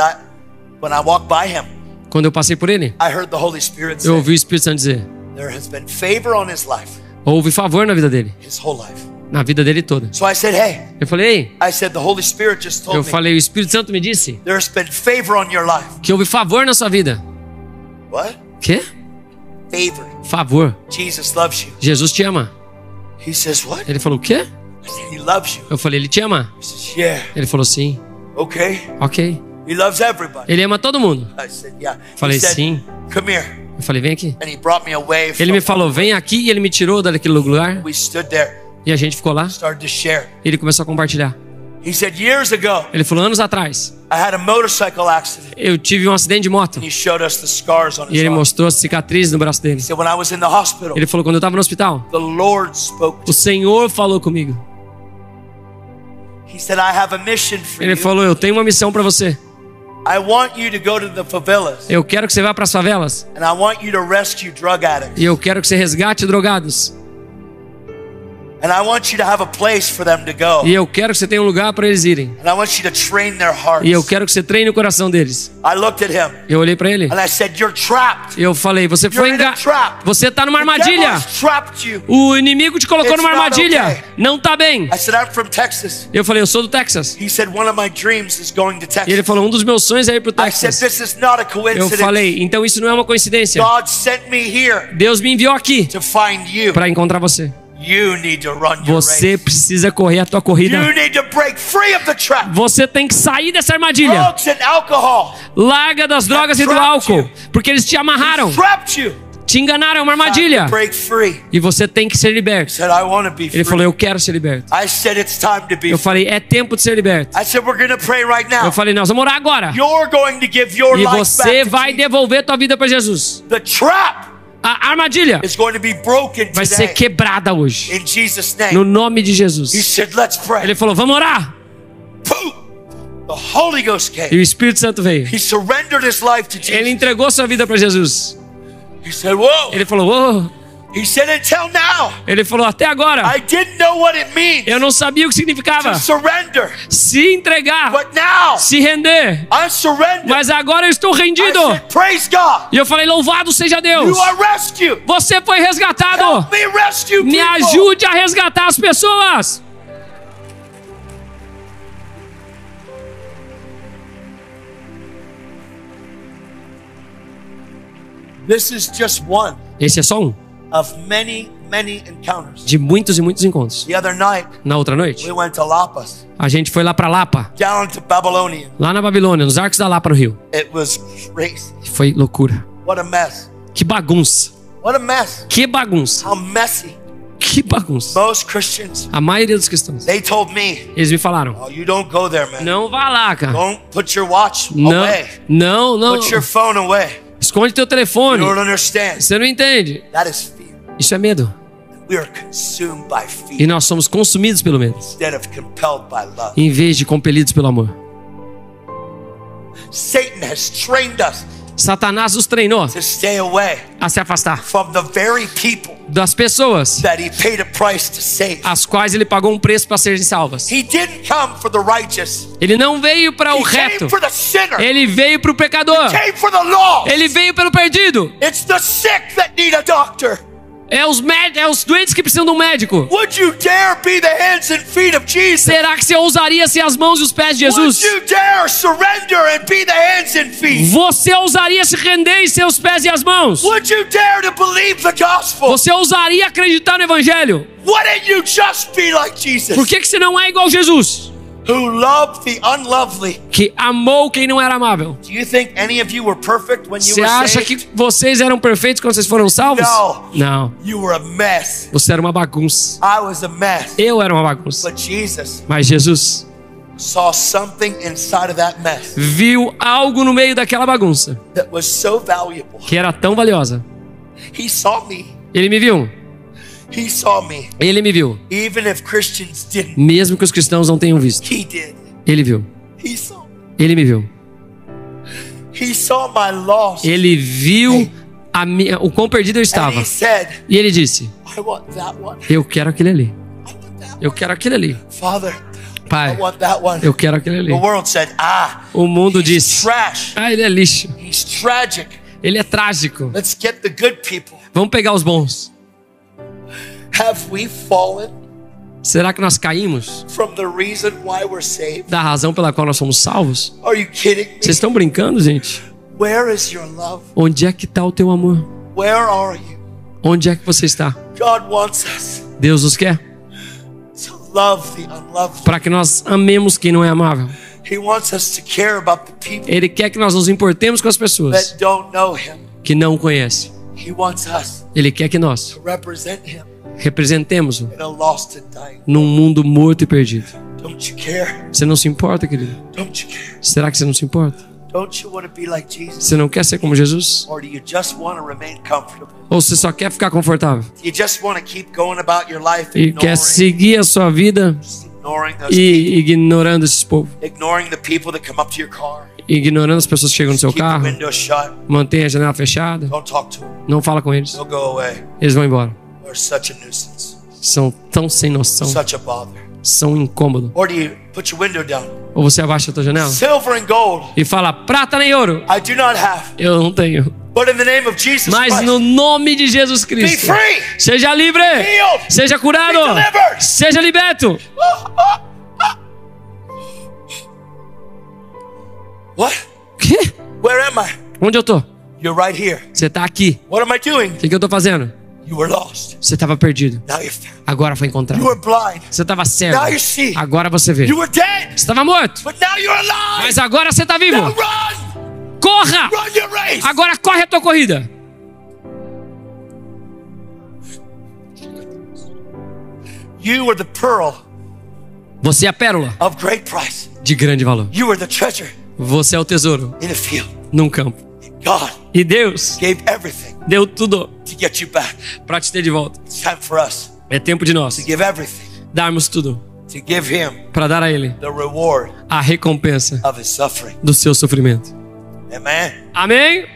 when I walked by him, Quando eu passei por ele, I heard the Holy Spirit eu say, ouvi o Espírito Santo dizer, there has been favor on his life, houve favor na vida dele, his whole life. na vida dele toda. So I said, hey. Eu falei, ei. I said, the Holy Spirit just told Eu me falei, o Espírito Santo me disse there's been favor on your life. que houve favor na sua vida. What? Quê? Favor. Favor. Jesus loves you. Jesus te ama. He says, what? Ele falou, o quê? I said, he loves you. Eu falei, ele te ama. He says, yeah. Ele falou, sim. Okay. Ok. He loves everybody. Ele ama todo mundo. I said, yeah. Falei, He said, sim. come here. Eu falei, vem aqui. And he brought me away Ele me from, falou, vem aqui, e ele me tirou daquele lugar. we stood there, E a gente ficou lá. started to share. E ele começou a compartilhar. He said, years ago, Ele falou, anos atrás, I had a motorcycle accident. eu tive um acidente de moto. And he showed us the scars on E his ele arm. mostrou as cicatrizes no braço dele. He said, when I was in the hospital, Ele falou, quando eu estava no hospital, the Lord spoke to o Senhor falou comigo. me. He said, I have a mission for Ele you. falou, eu tenho uma missão para você. I want you to go to the favelas. Eu quero que você vá para as favelas. And I want you to rescue drug addicts. E eu quero que você resgate drogados. And I want you to have a place for them to go. E eu quero que você tenha um lugar para eles irem. And I want you to train their hearts. E eu quero que você treine o coração deles. I looked at him Eu olhei para ele. and I said, you're trapped. E eu falei, você foi You're in a enganado. trap. Você tá numa The devil armadilha. has trapped you. O inimigo te colocou It's numa not armadilha. okay. Não tá bem. I said, I'm from Texas. Eu falei, eu sou do Texas. He said, one of my dreams is going to E Texas. ele falou, um dos meus sonhos é ir pro I said, Texas. this is not a Eu coincidence. falei, então isso não é uma coincidência. God sent me here Deus me enviou aqui to find you. para encontrar você. You need to run your Você race. precisa correr a tua corrida. You need to break free of the trap. Você tem que sair dessa armadilha. Drugs and alcohol Larga das drogas e do álcool, porque eles te amarraram, trapped you. te enganaram, é uma armadilha. Break free. E você tem que ser liberto. Said, I want to be free. Ele falou, eu quero ser liberto. I said, it's time to be Eu free. falei, é tempo de ser liberto. I said, we're going to pray right now. Eu falei, nós vamos orar agora. You're going to give your E life você back to vai Jesus. devolver tua vida para Jesus. The trap A armadilha is going to be broken vai ser today. quebrada hoje. In Jesus' name. No nome de He Jesus. said, let's pray. Ele falou, vamos orar. Boom. The Holy Ghost E came. o Espírito Santo veio. He surrendered his life to Ele Jesus. entregou sua vida para Jesus. He said, whoa. Ele falou, oh. He said, until now, Ele falou, até agora I didn't know what it means eu não sabia o que significava to surrender. se entregar, But now, se render. I surrender. Mas agora eu estou I rendido. said, praise God. E eu falei, louvado seja Deus. You are rescued. Você foi resgatado. Help me rescue Me people. ajude a resgatar as pessoas. This is just one Esse é só um of many, many encounters. de muitos e muitos encontros. The other night, Na outra noite, we went to Lapas, a gente foi lá para Lapa, down to Babylonia. lá na Babilônia, nos Arcos da Lapa, no Rio. It was crazy. Foi loucura. What a mess. Que bagunça. What a mess. Que bagunça. How messy. Que bagunça. Most Christians, A maioria dos cristãos, they told me, eles me falaram, oh, you don't go there, man. não vá lá, cara. Don't put your watch Não, away. não. Put your phone away. Esconde teu You telefone. don't understand. Você não entende. That is fear. Isso é medo. We are consumed by E fear nós somos consumidos pelo medo, instead of compelled by love. em vez de compelidos pelo amor. Satan has trained us Satanás nos treinou to stay away a se afastar from the very people das pessoas that he paid a price to save. as quais ele pagou um preço para serem salvas. He didn't come for the righteous. Ele não veio para o He came reto. for the sinner. Ele veio para o pecador. Came for the lost. Ele veio pelo perdido. It's the sick that need a doctor. É os doentes que precisam de um médico. Would you dare be the hands and feet of Jesus? Será que você ousaria ser as mãos e os pés de Jesus? Would you dare surrender and be the hands and feet? Você ousaria se render em seus pés e as mãos? Would you dare to believe the gospel? Você ousaria acreditar no evangelho? Wouldn't you just be like Jesus, Por que você não é igual Jesus, who loved the unlovely? que amou quem não era amável? Do you think any of you were perfect when you Você were acha saved? que vocês eram perfeitos quando vocês foram salvos? No. Não. You were a mess. Você era uma bagunça. I was a mess. Eu era uma bagunça. But Jesus, Mas Jesus, saw something inside of that mess viu algo no meio daquela bagunça that was so valuable. que era tão valiosa. He saw me. Ele me viu. He saw me. Ele me viu. Even if Christians didn't, Mesmo que os cristãos não tenham visto. he did. Ele viu. He saw. Ele me viu. He saw my loss. Ele viu o quão perdido eu And estava. he said, E ele disse: I want that one. eu quero aquele ali. I want that Eu quero aquele ali. one. Father, I Pai, want that one. eu quero aquele ali. The world said, O mundo he's disse: trash. ele é lixo. He's tragic. Ele é trágico. Let's get the good people. Vamos pegar os bons. Have we fallen Será que nós caímos from the reason why we're saved? da razão pela qual nós somos salvos? Are you kidding me? Vocês estão brincando, gente? Where is your love? Onde é que está o teu amor? Where are you? Onde é que você está? God wants us Deus nos quer to love the unloved. para que nós amemos quem não é amável. He wants us to care about the people Ele quer que nós nos importemos com as pessoas that don't know Him. que não o conhecem. He wants us Ele quer que nós to represent Him representemos-o in a lost and dying. num mundo morto e perdido. Don't you care? Você não se importa, querido? Don't you care? Será que você não se importa? Don't you want to be like Jesus? Você não quer ser como Jesus? Or do you just want to remain comfortable? Ou você só quer ficar confortável Do you just want to keep going about your life e quer ignoring seguir a sua vida those people, e ignorando esses povos? ignoring the people that come up to your car? Ignorando as pessoas que chegam no seu Keep the carro? window shut. Mantém a janela fechada? Don't talk to them. Não fala com eles. They'll go away. Eles vão embora. They're such a nuisance. São tão sem noção. Such a bother. São incômodos. Or do you put your window down? Ou você abaixa a tua janela Silver and gold e fala: prata nem ouro I do not have. eu não tenho. But in the name of Jesus Mas Christ, no nome de Jesus be Cristo, free. seja livre, Healed. seja curado, Be delivered. seja liberto. What? Quê? Where am I? Onde eu tô? You're right here. Você tá aqui. What am I doing? O que eu tô fazendo? You were lost. Você tava perdido. Now you're found. Agora foi encontrado. You were blind. Você tava cego. Now you see. Agora você vê. You were dead. Você tava morto. But now you're alive. Mas agora você tá vivo. Now run. Corra! Run your race. Agora corre a tua corrida. You were the pearl Você é a pérola of great price. de grande valor. You were the treasure Você é o tesouro in a field. num campo. God E Deus gave everything deu tudo to get you back. para te ter de volta. It's time for us É tempo de nós to give everything, darmos tudo to give Him para dar a Ele the reward a recompensa of His suffering. do seu sofrimento. Amen. Amém?